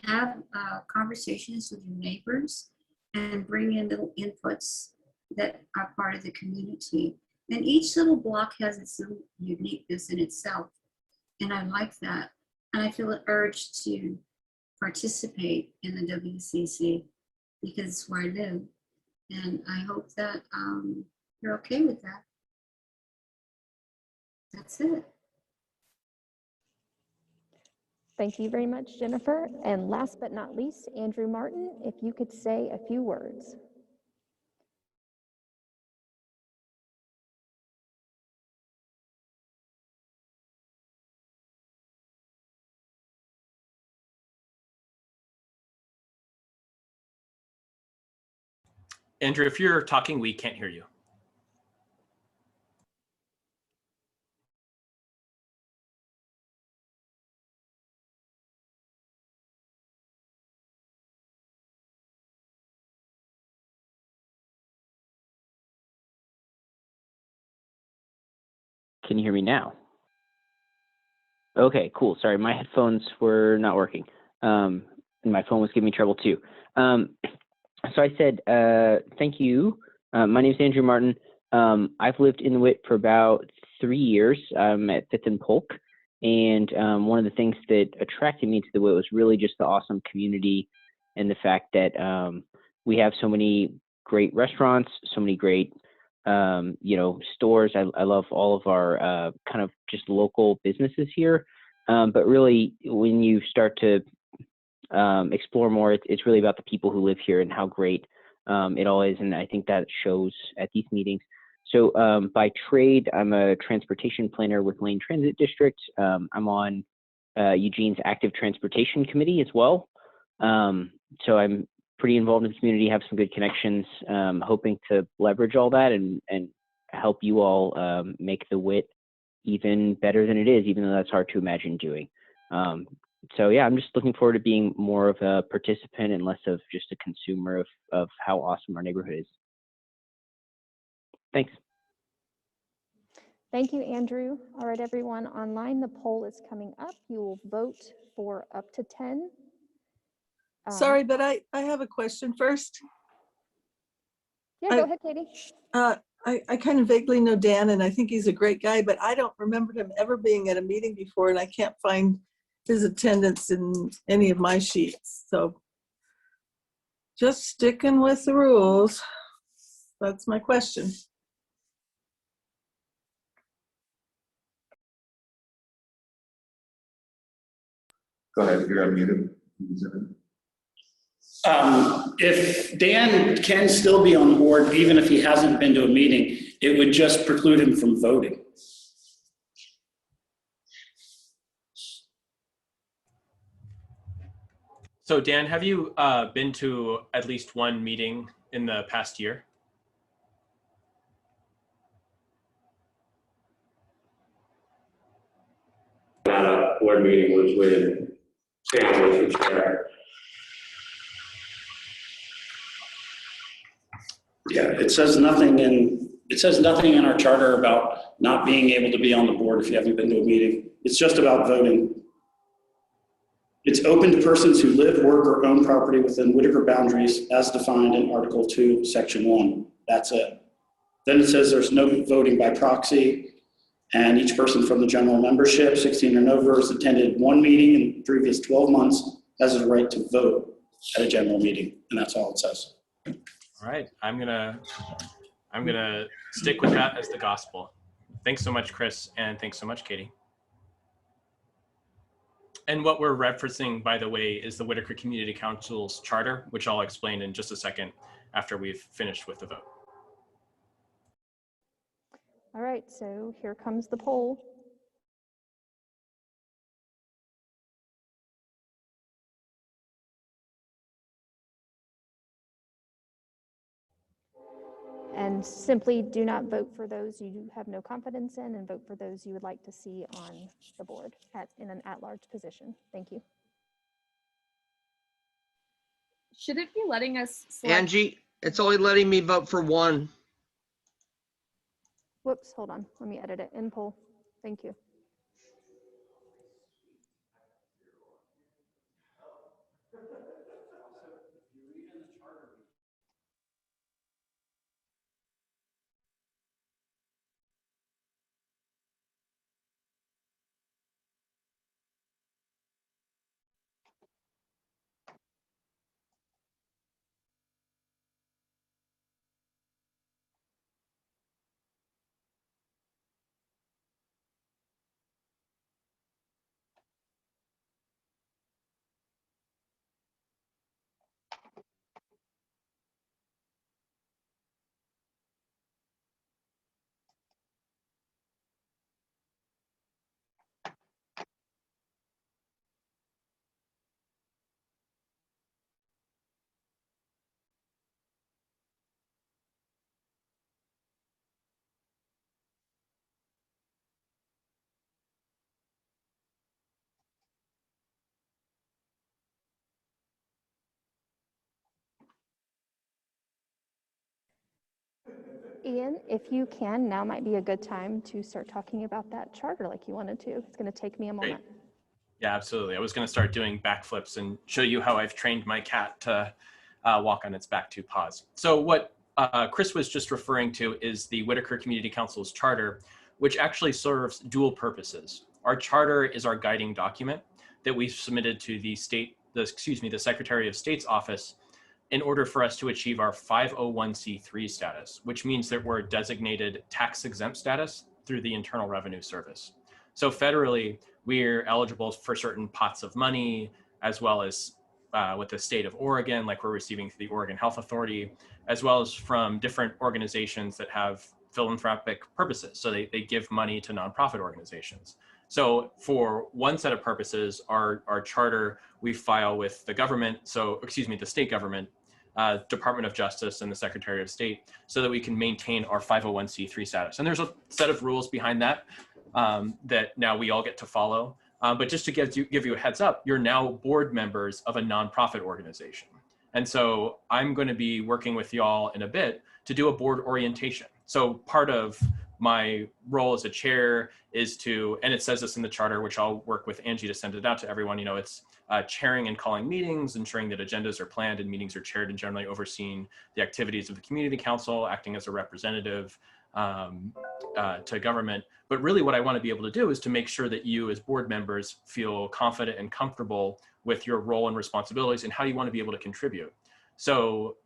have conversations with your neighbors and bring in little inputs that are part of the community. And each little block has its own uniqueness in itself, and I like that. And I feel an urge to participate in the WCC because it's where I live, and I hope that you're okay with that. That's it. Thank you very much, Jennifer. And last but not least, Andrew Martin, if you could say a few words. Andrew, if you're talking, we can't hear you. Can you hear me now? Okay, cool. Sorry, my headphones were not working. And my phone was giving me trouble too. So I said, thank you. My name is Andrew Martin. I've lived in the WIT for about 3 years. I'm at 5th and Polk. And one of the things that attracted me to the WIT was really just the awesome community and the fact that we have so many great restaurants, so many great stores. I love all of our kind of just local businesses here. But really, when you start to explore more, it's really about the people who live here and how great it all is. And I think that shows at these meetings. So by trade, I'm a transportation planner with Lane Transit District. I'm on Eugene's Active Transportation Committee as well. So I'm pretty involved in the community, have some good connections, hoping to leverage all that and help you all make the WIT even better than it is, even though that's hard to imagine doing. So yeah, I'm just looking forward to being more of a participant and less of just a consumer of how awesome our neighborhood is. Thanks. Thank you, Andrew. All right, everyone online, the poll is coming up. You will vote for up to 10 Sorry, but I have a question first. Yeah, go ahead, Katie. I kind of vaguely know Dan, and I think he's a great guy, but I don't remember him ever being at a meeting before, and I can't find his attendance in any of my sheets. So just sticking with the rules. That's my question. Go ahead, you're unmuted. If Dan can still be on board, even if he hasn't been to a meeting, it would just preclude him from voting. So Dan, have you been to at least one meeting in the past year? Board meeting was when Sam was in chair. Yeah, it says nothing in our charter about not being able to be on the board if you haven't been to a meeting. It's just about voting. It's open to persons who live, work, or own property within Whitaker boundaries as defined in Article 2, Section 1. That's it. Then it says there's no voting by proxy, and each person from the general membership, 16 and over, has attended one meeting in the previous 12 months, has a right to vote at a general meeting, and that's all it says. All right, I'm gonna stick with that as the gospel. Thanks so much, Chris, and thanks so much, Katie. And what we're referencing, by the way, is the Whitaker Community Council's charter, which I'll explain in just a second after we've finished with the vote. All right, so here comes the poll. And simply do not vote for those you have no confidence in, and vote for those you would like to see on the board in an at-large position. Thank you. Should it be letting us select? Angie, it's only letting me vote for one. Whoops, hold on. Let me edit it. In poll. Thank you. Ian, if you can, now might be a good time to start talking about that charter like you wanted to. It's going to take me a moment. Great. Yeah, absolutely. I was going to start doing backflips and show you how I've trained my cat to walk on its back two paws. So what Chris was just referring to is the Whitaker Community Council's charter, which actually serves dual purposes. Our charter is our guiding document that we've submitted to the Secretary of State's office in order for us to achieve our 501c3 status, which means that we're a designated tax exempt status through the Internal Revenue Service. So federally, we're eligible for certain pots of money, as well as with the state of Oregon, like we're receiving through the Oregon Health Authority, as well as from different organizations that have philanthropic purposes. So they give money to nonprofit organizations. So for one set of purposes, our charter, we file with the government, the state government, Department of Justice and the Secretary of State, so that we can maintain our 501c3 status. And there's a set of rules behind that that now we all get to follow. But just to give you a heads up, you're now board members of a nonprofit organization. And so I'm going to be working with y'all in a bit to do a board orientation. So part of my role as a chair is to, and it says this in the charter, which I'll work with Angie to send it out to everyone, it's chairing and calling meetings, ensuring that agendas are planned and meetings are chaired, and generally overseeing the activities of the community council, acting as a representative to government. But really what I want to be able to do is to make sure that you as board members feel confident and comfortable with your role and responsibilities and how you want to be able to contribute. So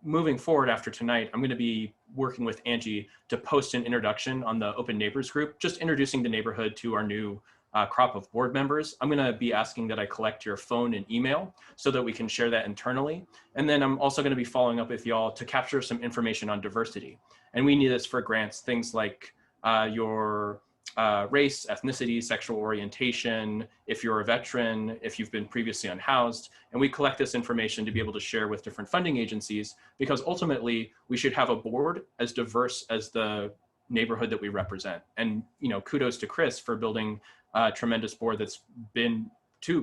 moving forward after tonight, I'm going to be working with Angie to post an introduction on the Open Neighbors group, just introducing the neighborhood to our new crop of board members. I'm going to be asking that I collect your phone and email so that we can share that internally. And then I'm also going to be following up with y'all to capture some information on diversity. And we need this for grants, things like your race, ethnicity, sexual orientation, if you're a veteran, if you've been previously unhoused. And we collect this information to be able to share with different funding agencies, because ultimately we should have a board as diverse as the neighborhood that we represent. And kudos to Chris for building a tremendous board that's been,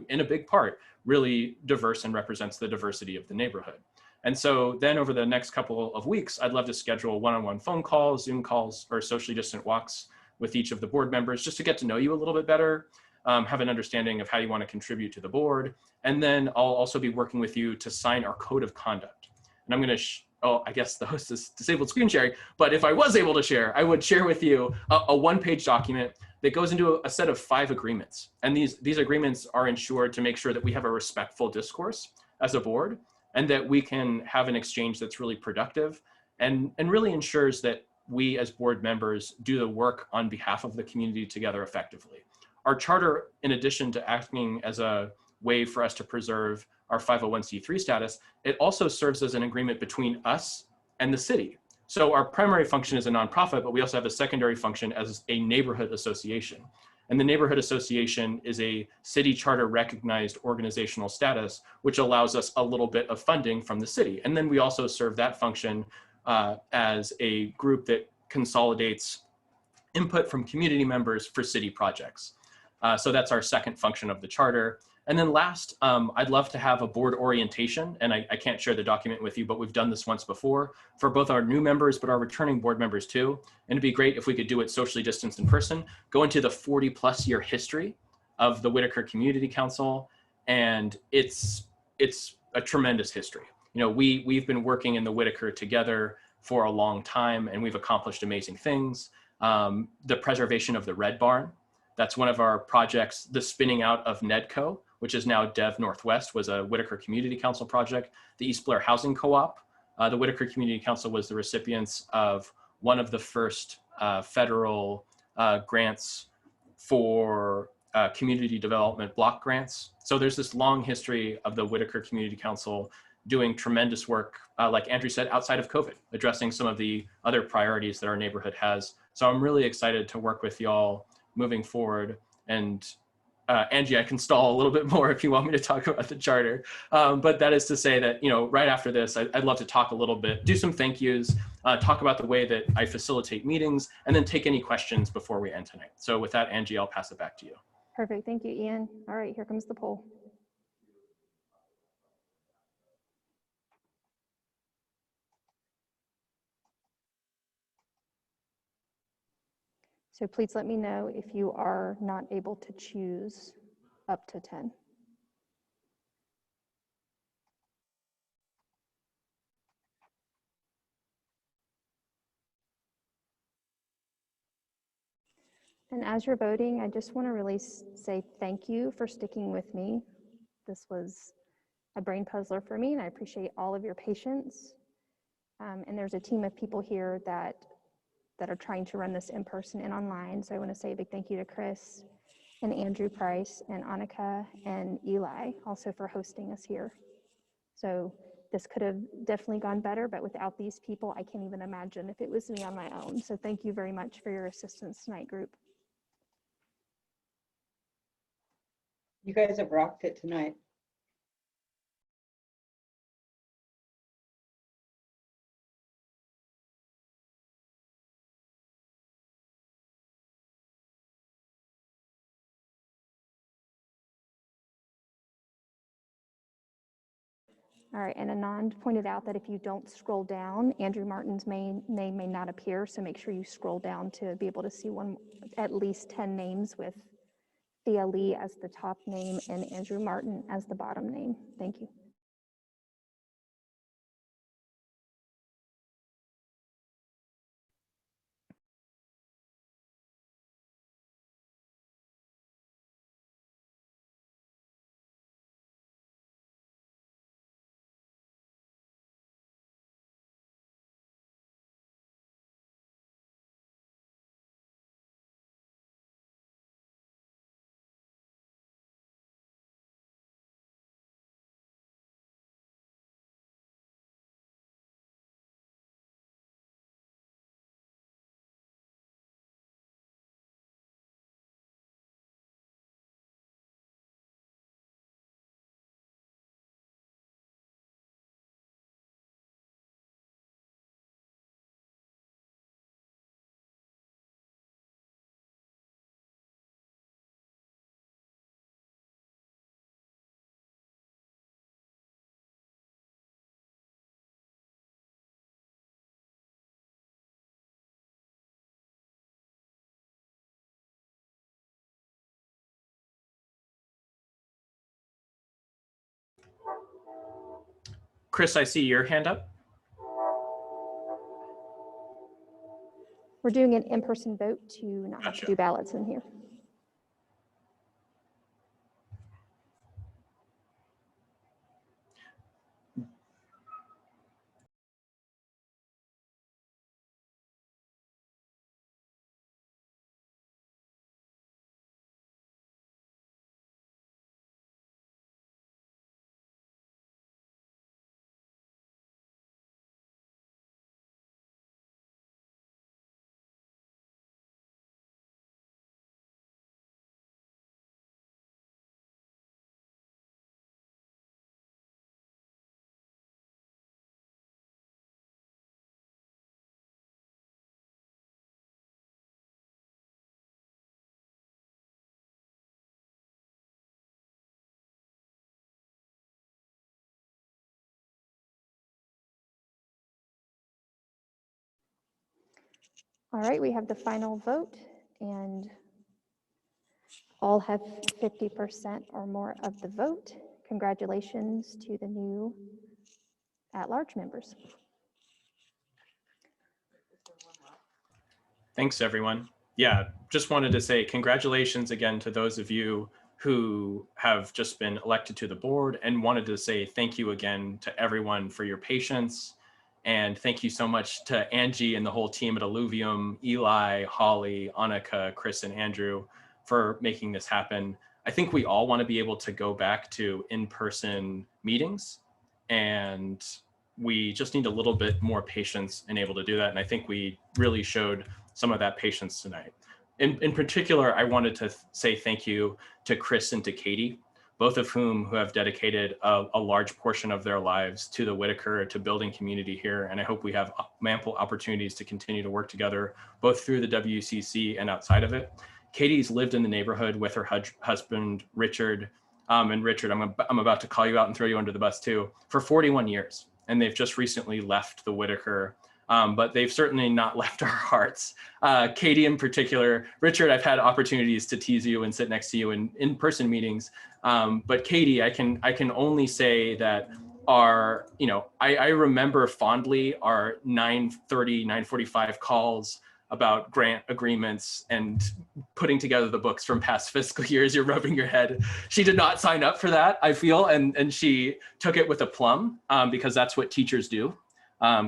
in a big part, really diverse and represents the diversity of the neighborhood. And so then over the next couple of weeks, I'd love to schedule one-on-one phone calls, Zoom calls, or socially distant walks with each of the board members, just to get to know you a little bit better, have an understanding of how you want to contribute to the board. And then I'll also be working with you to sign our code of conduct. And I'm going to, I guess the host is disabled screen sharing, but if I was able to share, I would share with you a one-page document that goes into a set of 5 agreements. And these agreements are ensured to make sure that we have a respectful discourse as a board, and that we can have an exchange that's really productive and really ensures that we as board members do the work on behalf of the community together effectively. Our charter, in addition to acting as a way for us to preserve our 501c3 status, it also serves as an agreement between us and the city. So our primary function is a nonprofit, but we also have a secondary function as a neighborhood association. And the neighborhood association is a city charter recognized organizational status, which allows us a little bit of funding from the city. And then we also serve that function as a group that consolidates input from community members for city projects. So that's our second function of the charter. And then last, I'd love to have a board orientation, and I can't share the document with you, but we've done this once before for both our new members, but our returning board members too. And it'd be great if we could do it socially distanced in person, go into the 40+ year history of the Whitaker Community Council. And it's a tremendous history. We've been working in the Whitaker together for a long time, and we've accomplished amazing things. The preservation of the Red Barn, that's one of our projects. The spinning out of NEDCO, which is now Dev Northwest, was a Whitaker Community Council project. The East Blair Housing Co-op, the Whitaker Community Council was the recipients of one of the first federal grants for community development block grants. So there's this long history of the Whitaker Community Council doing tremendous work, like Andrew said, outside of COVID, addressing some of the other priorities that our neighborhood has. So I'm really excited to work with y'all moving forward. And Angie, I can stall a little bit more if you want me to talk about the charter. But that is to say that, right after this, I'd love to talk a little bit, do some thank yous, talk about the way that I facilitate meetings, and then take any questions before we end tonight. So with that, Angie, I'll pass it back to you. Perfect. Thank you, Ian. All right, here comes the poll. So please let me know if you are not able to choose up to 10. And as you're voting, I just want to really say thank you for sticking with me. This was a brain puzzler for me, and I appreciate all of your patience. And there's a team of people here that are trying to run this in person and online. So I want to say a big thank you to Chris and Andrew Price and Annika and Eli also for hosting us here. So this could have definitely gone better, but without these people, I can't even imagine if it was me on my own. So thank you very much for your assistance tonight, group. You guys have rocked it tonight. All right, and Anand pointed out that if you don't scroll down, Andrew Martin's name may not appear, so make sure you scroll down to be able to see at least 10 names with Thea Lee as the top name and Andrew Martin as the bottom name. Thank you. Chris, I see your hand up. We're doing an in-person vote to not have to do ballots in here. All right, we have the final vote, and all have 50% or more of the vote. Congratulations to the new at-large members. Thanks, everyone. Yeah, just wanted to say congratulations again to those of you who have just been elected to the board, and wanted to say thank you again to everyone for your patience. And thank you so much to Angie and the whole team at Alluvium, Eli, Holly, Annika, Chris, and Andrew for making this happen. I think we all want to be able to go back to in-person meetings, and we just need a little bit more patience and able to do that. And I think we really showed some of that patience tonight. In particular, I wanted to say thank you to Chris and to Katie, both of whom have dedicated a large portion of their lives to the Whitaker, to building community here. And I hope we have ample opportunities to continue to work together, both through the WCC and outside of it. Katie's lived in the neighborhood with her husband, Richard. And Richard, I'm about to call you out and throw you under the bus too, for 41 years. And they've just recently left the Whitaker, but they've certainly not left our hearts. Katie in particular. Richard, I've had opportunities to tease you and sit next to you in in-person meetings. But Katie, I can only say that I remember fondly our 9:30, 9:45 calls about grant agreements and putting together the books from past fiscal years. You're rubbing your head. She did not sign up for that, I feel, and she took it with a plum, because that's what teachers do.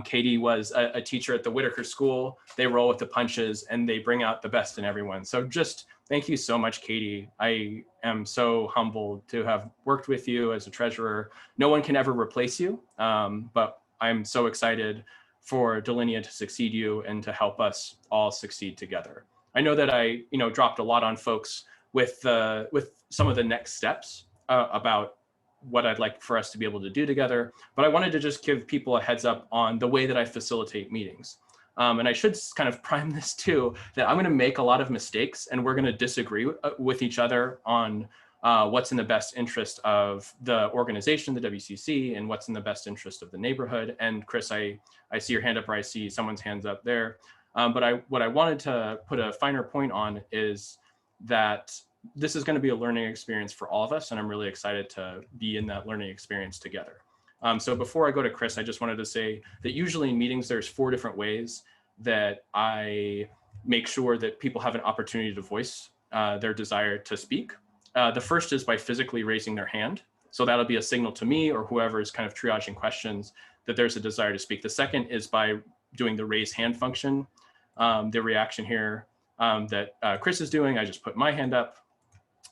Katie was a teacher at the Whitaker School. They roll with the punches and they bring out the best in everyone. So just thank you so much, Katie. I am so humbled to have worked with you as a treasurer. No one can ever replace you, but I'm so excited for Delinia to succeed you and to help us all succeed together. I know that I dropped a lot on folks with some of the next steps about what I'd like for us to be able to do together, but I wanted to just give people a heads up on the way that I facilitate meetings. And I should kind of prime this too, that I'm gonna make a lot of mistakes and we're gonna disagree with each other on what's in the best interest of the organization, the WCC, and what's in the best interest of the neighborhood. And Chris, I see your hand up, or I see someone's hands up there. But what I wanted to put a finer point on is that this is going to be a learning experience for all of us, and I'm really excited to be in that learning experience together. So before I go to Chris, I just wanted to say that usually in meetings, there's 4 different ways that I make sure that people have an opportunity to voice their desire to speak. The first is by physically raising their hand. So that'll be a signal to me or whoever is kind of triaging questions that there's a desire to speak. The second is by doing the raise hand function. The reaction here that Chris is doing, I just put my hand up.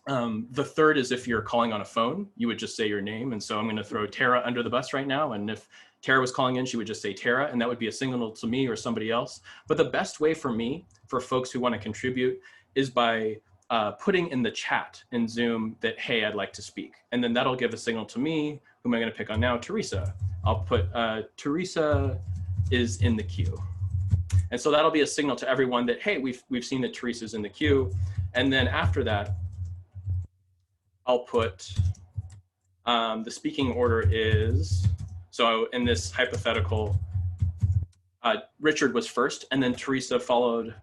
The third is if you're calling on a phone, you would just say your name. And so I'm going to throw Tara under the bus right now. And if Tara was calling in, she would just say Tara, and that would be a signal to me or somebody else. But the best way for me, for folks who want to contribute, is by putting in the chat in Zoom that, hey, I'd like to speak. And then that'll give a signal to me. Who am I going to pick on now? Teresa. I'll put Teresa is in the queue. And so that'll be a signal to everyone that, hey, we've seen that Teresa's in the queue. And then after that, I'll put the speaking order is, so in this hypothetical, Richard was first, and then Teresa followed,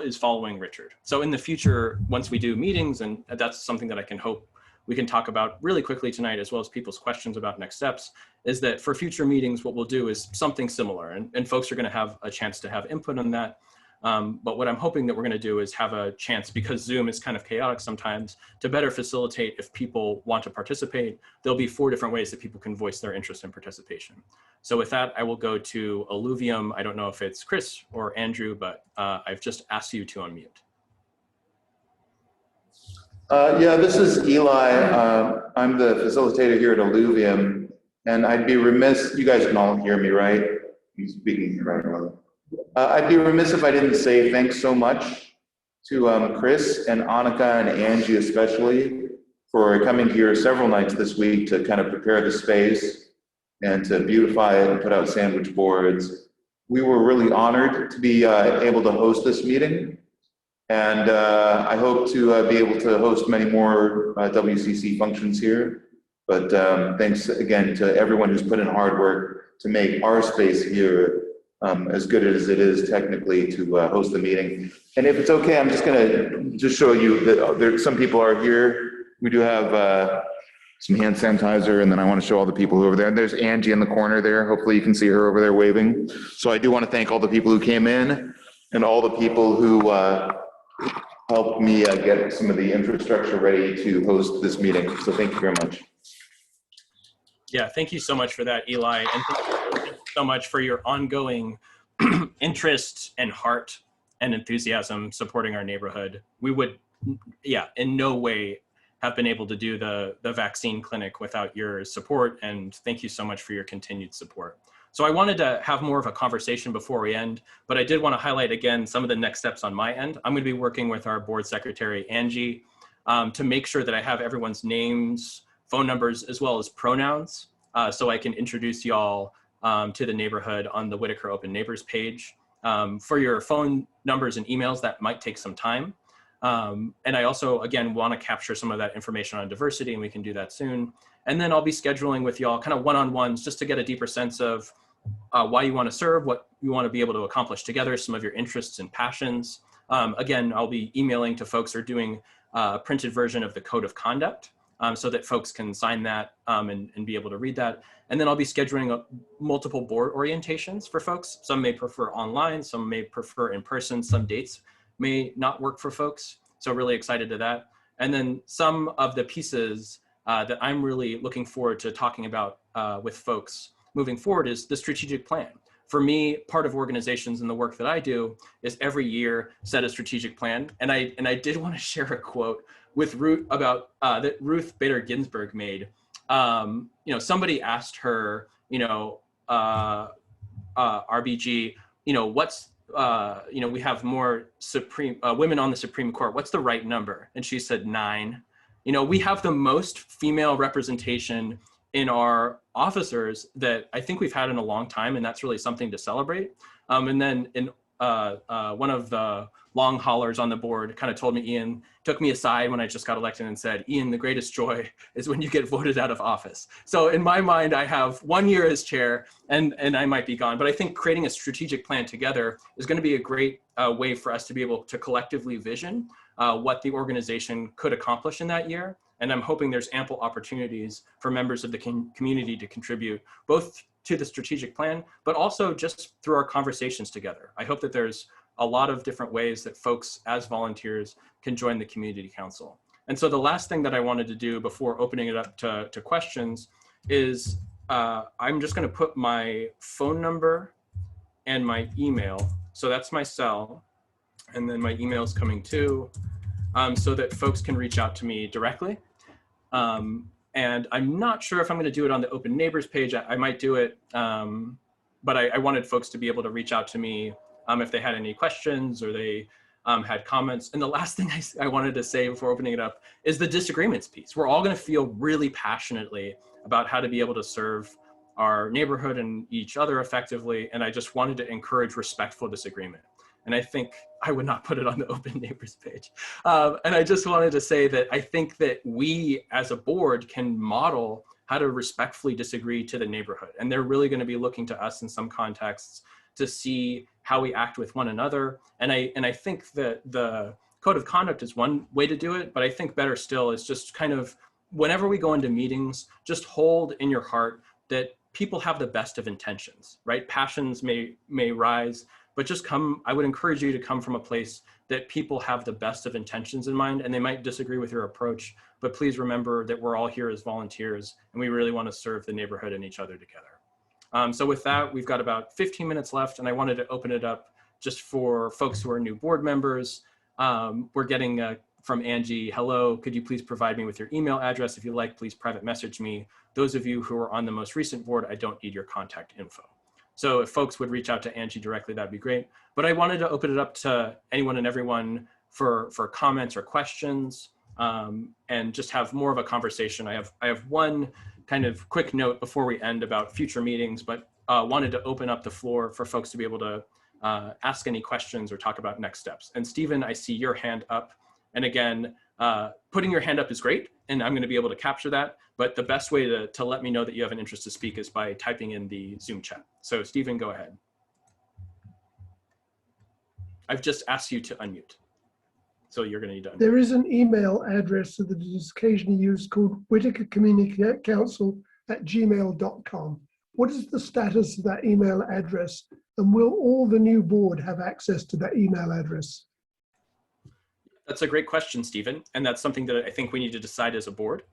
is following Richard. So in the future, once we do meetings, and that's something that I can hope we can talk about really quickly tonight, as well as people's questions about next steps, is that for future meetings, what we'll do is something similar, and folks are gonna have a chance to have input on that. But what I'm hoping that we're going to do is have a chance, because Zoom is kind of chaotic sometimes, to better facilitate if people want to participate. There'll be 4 different ways that people can voice their interest in participation. So with that, I will go to Alluvium. I don't know if it's Chris or Andrew, but I've just asked you to unmute. Yeah, this is Eli. I'm the facilitator here at Alluvium, and I'd be remiss, you guys can all hear me, right? I'm speaking right now. I'd be remiss if I didn't say thanks so much to Chris and Annika and Angie especially for coming here several nights this week to kind of prepare the space and to beautify it and put out sandwich boards. We were really honored to be able to host this meeting, and I hope to be able to host many more WCC functions here. But thanks again to everyone who's put in hard work to make our space here as good as it is technically to host the meeting. And if it's okay, I'm just gonna show you that there, some people are here. We do have some hand sanitizer, and then I want to show all the people who are over there. And there's Angie in the corner there. Hopefully you can see her over there waving. So I do want to thank all the people who came in and all the people who helped me get some of the infrastructure ready to host this meeting. So thank you very much. Yeah, thank you so much for that, Eli. And thank you so much for your ongoing interest and heart and enthusiasm supporting our neighborhood. We would, yeah, in no way have been able to do the vaccine clinic without your support. And thank you so much for your continued support. So I wanted to have more of a conversation before we end, but I did want to highlight again some of the next steps on my end. I'm going to be working with our board secretary, Angie, to make sure that I have everyone's names, phone numbers, as well as pronouns, so I can introduce y'all to the neighborhood on the Whitaker Open Neighbors page. For your phone numbers and emails, that might take some time. And I also, again, want to capture some of that information on diversity, and we can do that soon. And then I'll be scheduling with y'all kind of one-on-ones just to get a deeper sense of why you want to serve, what you want to be able to accomplish together, some of your interests and passions. Again, I'll be emailing to folks or doing a printed version of the code of conduct so that folks can sign that and be able to read that. And then I'll be scheduling multiple board orientations for folks. Some may prefer online, some may prefer in person, some dates may not work for folks. So really excited to that. And then some of the pieces that I'm really looking forward to talking about with folks moving forward is the strategic plan. For me, part of organizations and the work that I do is every year set a strategic plan. And I did want to share a quote with Ruth about that Ruth Bader Ginsburg made. You know, somebody asked her, you know, RBG, you know, what's, you know, we have more women on the Supreme Court. What's the right number? And she said 9. You know, we have the most female representation in our officers that I think we've had in a long time, and that's really something to celebrate. And then in one of the long haulers on the board kind of told me, Ian, took me aside when I just got elected and said, Ian, the greatest joy is when you get voted out of office. So in my mind, I have 1 year as chair and I might be gone, but I think creating a strategic plan together is going to be a great way for us to be able to collectively vision what the organization could accomplish in that year. And I'm hoping there's ample opportunities for members of the community to contribute both to the strategic plan, but also just through our conversations together. I hope that there's a lot of different ways that folks as volunteers can join the community council. And so the last thing that I wanted to do before opening it up to questions is I'm just gonna put my phone number and my email. So that's my cell. And then my email is coming too, so that folks can reach out to me directly. And I'm not sure if I'm going to do it on the Open Neighbors page. I might do it, but I wanted folks to be able to reach out to me if they had any questions or they had comments. And the last thing I wanted to say before opening it up is the disagreements piece. We're all going to feel really passionately about how to be able to serve our neighborhood and each other effectively. And I just wanted to encourage respectful disagreement. And I think I would not put it on the Open Neighbors page. And I just wanted to say that I think that we as a board can model how to respectfully disagree to the neighborhood. And they're really going to be looking to us in some contexts to see how we act with one another. And I think that the code of conduct is one way to do it, but I think better still is just kind of, whenever we go into meetings, just hold in your heart that people have the best of intentions, right? Passions may rise, but just come, I would encourage you to come from a place that people have the best of intentions in mind, and they might disagree with your approach, but please remember that we're all here as volunteers and we really want to serve the neighborhood and each other together. So with that, we've got about 15 minutes left, and I wanted to open it up just for folks who are new board members. We're getting from Angie, hello, could you please provide me with your email address? If you like, please private message me. Those of you who are on the most recent board, I don't need your contact info. So if folks would reach out to Angie directly, that'd be great. But I wanted to open it up to anyone and everyone for comments or questions, and just have more of a conversation. I have one kind of quick note before we end about future meetings, but wanted to open up the floor for folks to be able to ask any questions or talk about next steps. And Stephen, I see your hand up. And again, putting your hand up is great, and I'm going to be able to capture that. But the best way to let me know that you have an interest to speak is by typing in the Zoom chat. So Stephen, go ahead. I've just asked you to unmute. So you're going to need to unmute. There is an email address that is occasionally used called whitakercommunitycouncil@gmail.com. What is the status of that email address? And will all the new board have access to that email address? That's a great question, Stephen. And that's something that I think we need to decide as a board.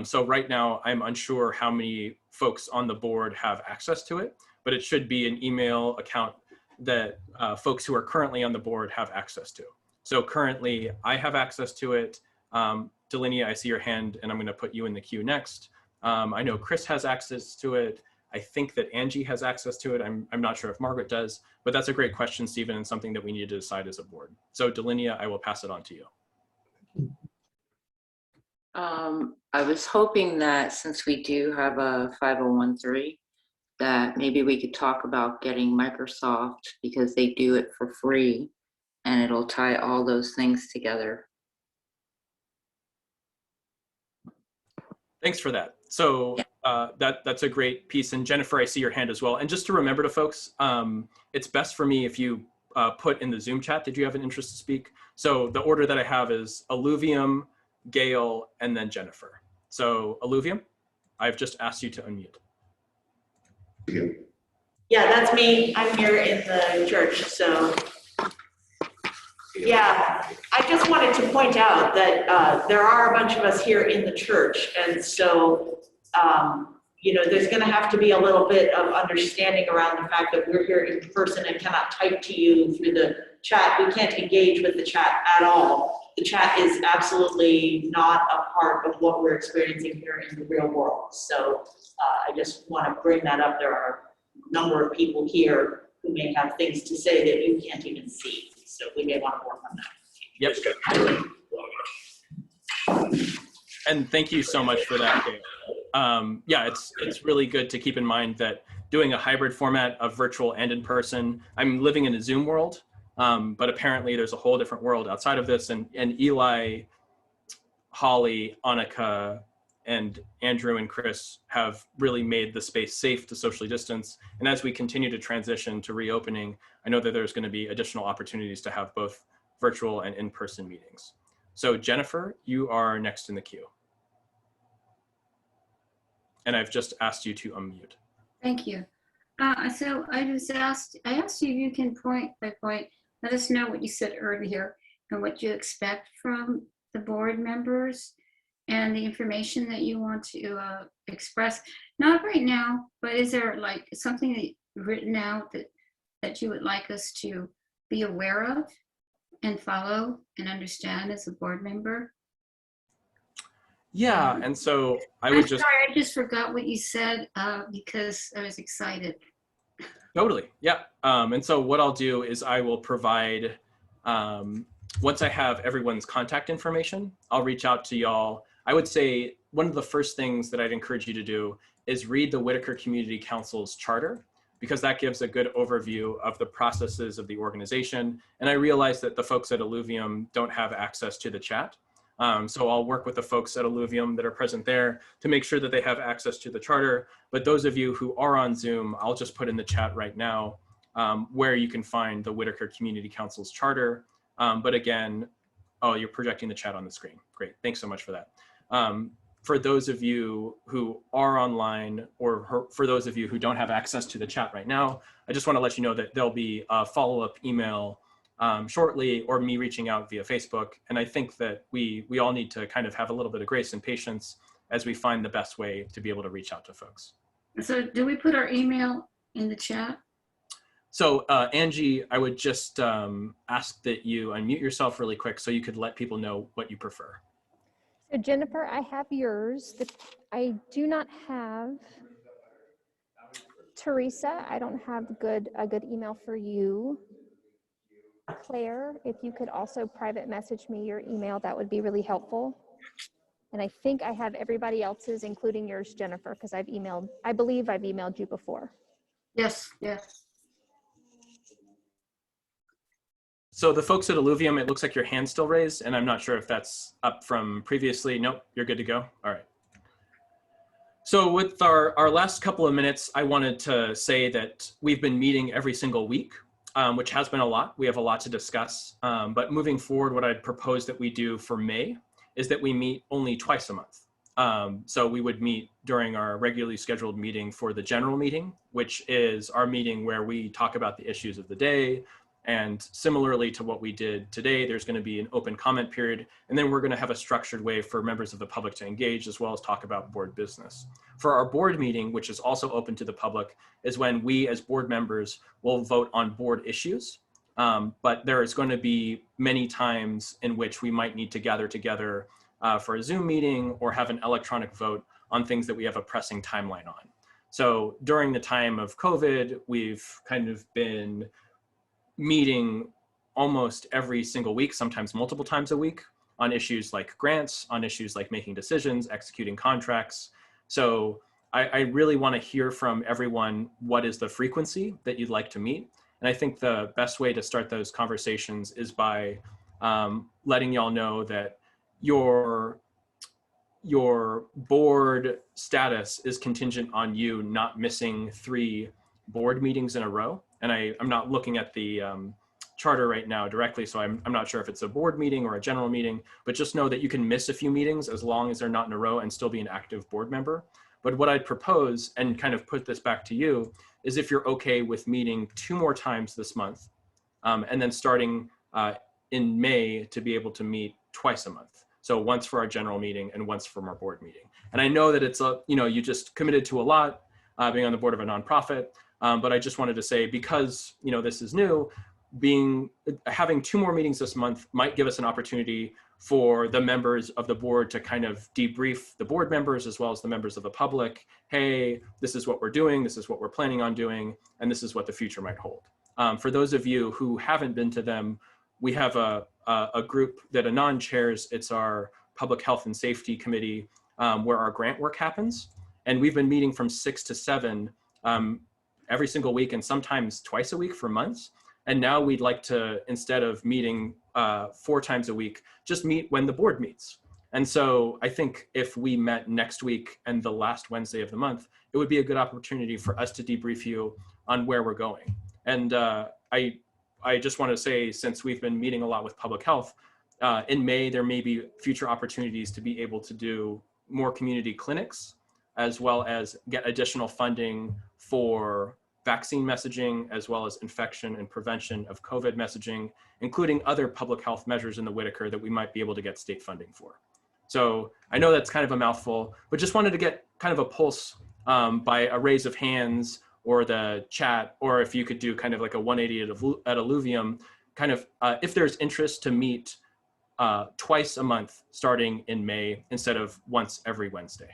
So right now, I'm unsure how many folks on the board have access to it, but it should be an email account that folks who are currently on the board have access to. So currently, I have access to it. Delinia, I see your hand, and I'm going to put you in the queue next. I know Chris has access to it. I think that Angie has access to it. I'm not sure if Margaret does, but that's a great question, Stephen, and something that we need to decide as a board. So Delinia, I will pass it on to you. I was hoping that since we do have a 501(c)(3), that maybe we could talk about getting Microsoft, because they do it for free and it'll tie all those things together. Thanks for that. So that's a great piece. And Jennifer, I see your hand as well. And just to remember to folks, it's best for me if you put in the Zoom chat, did you have an interest to speak? So the order that I have is Alluvium, Gail, and then Jennifer. So Alluvium, I've just asked you to unmute. Yeah, that's me. I'm here in the church, so. Yeah, I just wanted to point out that there are a bunch of us here in the church, and so, you know, there's gonna have to be a little bit of understanding around the fact that we're here in person and cannot type to you through the chat. We can't engage with the chat at all. The chat is absolutely not a part of what we're experiencing here in the real world. So I just want to bring that up. There are a number of people here who may have things to say that you can't even see. So we may want to work on that. Yep. And thank you so much for that, Gail. Yeah, it's really good to keep in mind that doing a hybrid format of virtual and in person, I'm living in a Zoom world, But apparently there's a whole different world outside of this, and Eli, Holly, Annika, and Andrew and Chris have really made the space safe to socially distance. And as we continue to transition to reopening, I know that there's going to be additional opportunities to have both virtual and in-person meetings. So Jennifer, you are next in the queue. And I've just asked you to unmute. Thank you. So I asked you if you can point by point, let us know what you said earlier and what you expect from the board members and the information that you want to express. Not right now, but is there like something that written out that you would like us to be aware of and follow and understand as a board member? Yeah, and so I would just— sorry, I just forgot what you said because I was excited. Totally, yeah. And so what I'll do is I will provide, once I have everyone's contact information, I'll reach out to y'all. I would say one of the first things that I'd encourage you to do is read the Whitaker Community Council's charter, because that gives a good overview of the processes of the organization. And I realize that the folks at Alluvium don't have access to the chat. So I'll work with the folks at Alluvium that are present there to make sure that they have access to the charter. But those of you who are on Zoom, I'll just put in the chat right now where you can find the Whitaker Community Council's charter. But again, oh, you're projecting the chat on the screen. Great, thanks so much for that. For those of you who are online, or for those of you who don't have access to the chat right now, I just want to let you know that there'll be a follow-up email shortly, or me reaching out via Facebook. And I think that we all need to kind of have a little bit of grace and patience as we find the best way to be able to reach out to folks. So do we put our email in the chat? So Angie, I would just ask that you unmute yourself really quick so you could let people know what you prefer. So Jennifer, I have yours. I do not have Teresa. I don't have a good email for you. Claire, if you could also private message me your email, that would be really helpful. And I think I have everybody else's, including yours, Jennifer, because I believe I've emailed you before. Yes, yes. So the folks at Alluvium, it looks like your hand's still raised, and I'm not sure if that's up from previously. Nope, you're good to go. All right. So with our last couple of minutes, I wanted to say that we've been meeting every single week, which has been a lot. We have a lot to discuss. But moving forward, what I'd propose that we do for May is that we meet only twice a month. So we would meet during our regularly scheduled meeting for the general meeting, which is our meeting where we talk about the issues of the day. And similarly to what we did today, there's going to be an open comment period, and then we're going to have a structured way for members of the public to engage, as well as talk about board business. For our board meeting, which is also open to the public, is when we as board members will vote on board issues. But there is going to be many times in which we might need to gather together for a Zoom meeting or have an electronic vote on things that we have a pressing timeline on. So during the time of COVID, we've kind of been meeting almost every single week, sometimes multiple times a week, on issues like grants, on issues like making decisions, executing contracts. So I really want to hear from everyone what is the frequency that you'd like to meet. And I think the best way to start those conversations is by letting y'all know that your board status is contingent on you not missing 3 board meetings in a row. And I'm not looking at the charter right now directly, so I'm not sure if it's a board meeting or a general meeting, but just know that you can miss a few meetings as long as they're not in a row and still be an active board member. But what I'd propose, and kind of put this back to you, is if you're okay with meeting 2 more times this month, and then starting in May to be able to meet twice a month. So once for our general meeting and once from our board meeting. And I know that it's you just committed to a lot, being on the board of a nonprofit. But I just wanted to say, because this is new, having 2 more meetings this month might give us an opportunity for the members of the board to kind of debrief the board members as well as the members of the public. Hey, this is what we're doing, this is what we're planning on doing, and this is what the future might hold. For those of you who haven't been to them, we have a group that Anand chairs. It's our Public Health and Safety Committee, where our grant work happens. And we've been meeting from 6 to 7 every single week, and sometimes twice a week for months. And now we'd like to, instead of meeting 4 times a week, just meet when the board meets. And so I think if we met next week and the last Wednesday of the month, it would be a good opportunity for us to debrief you on where we're going. And I just want to say, since we've been meeting a lot with public health, in May, there may be future opportunities to be able to do more community clinics, as well as get additional funding for vaccine messaging, as well as infection and prevention of COVID messaging, including other public health measures in the Whitaker that we might be able to get state funding for. So I know that's kind of a mouthful, but just wanted to get kind of a pulse by a raise of hands or the chat, or if you could do kind of like a 180 at Alluvium, kind of if there's interest to meet twice a month starting in May instead of once every Wednesday.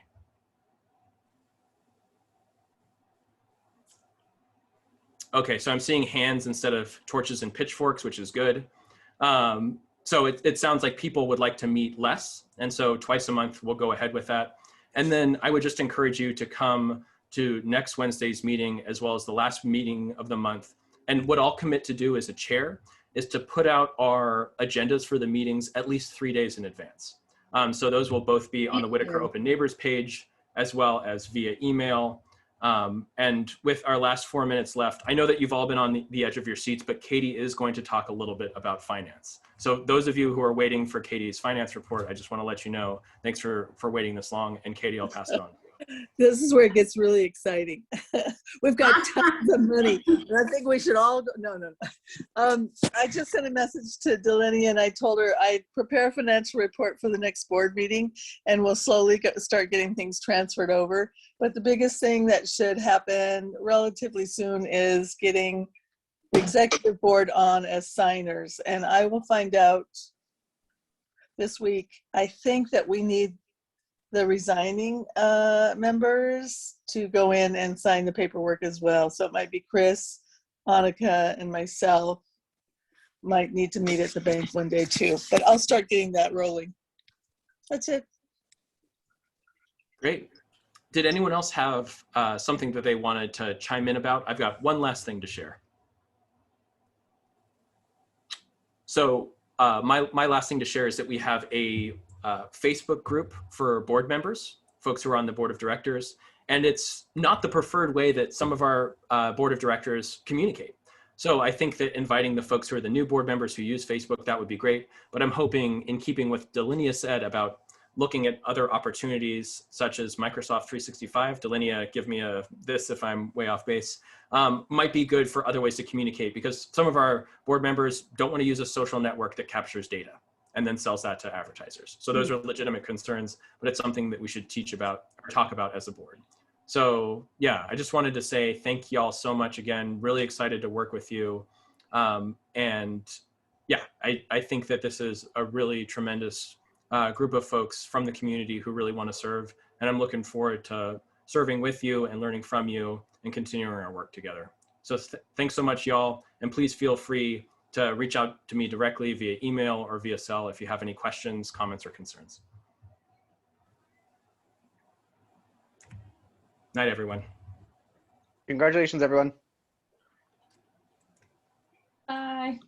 Okay, so I'm seeing hands instead of torches and pitchforks, which is good. So it sounds like people would like to meet less. And so twice a month, we'll go ahead with that. And then I would just encourage you to come to next Wednesday's meeting, as well as the last meeting of the month. And what I'll commit to do as a chair is to put out our agendas for the meetings at least 3 days in advance. So those will both be on the Whitaker Open Neighbors page, as well as via email. And with our last 4 minutes left, I know that you've all been on the edge of your seats, but Katie is going to talk a little bit about finance. So those of you who are waiting for Katie's finance report, I just want to let you know, thanks for waiting this long. And Katie, I'll pass it on. This is where it gets really exciting. We've got tons of money, and I think we should all go. No. I just sent a message to Delaney, and I told her I'd prepare a financial report for the next board meeting, and we'll slowly start getting things transferred over. But the biggest thing that should happen relatively soon is getting the executive board on as signers, and I will find out this week. I think that we need the resigning members to go in and sign the paperwork as well. So it might be Chris, Annika, and myself might need to meet at the bank one day too, but I'll start getting that rolling. That's it. Great. Did anyone else have something that they wanted to chime in about? I've got one last thing to share. So my last thing to share is that we have a Facebook group for board members, folks who are on the board of directors, and it's not the preferred way that some of our board of directors communicate. So I think that inviting the folks who are the new board members who use Facebook, that would be great. But I'm hoping, in keeping with Delinia said about looking at other opportunities such as Microsoft 365, Delinia, give me this if I'm way off base, might be good for other ways to communicate, because some of our board members don't want to use a social network that captures data and then sells that to advertisers. So those are legitimate concerns, but it's something that we should teach about or talk about as a board. So yeah, I just wanted to say thank y'all so much again. Really excited to work with you. And yeah, I think that this is a really tremendous group of folks from the community who really want to serve. And I'm looking forward to serving with you and learning from you and continuing our work together. So thanks so much, y'all. And please feel free to reach out to me directly via email or via cell if you have any questions, comments, or concerns. Night, everyone. Congratulations, everyone. Bye.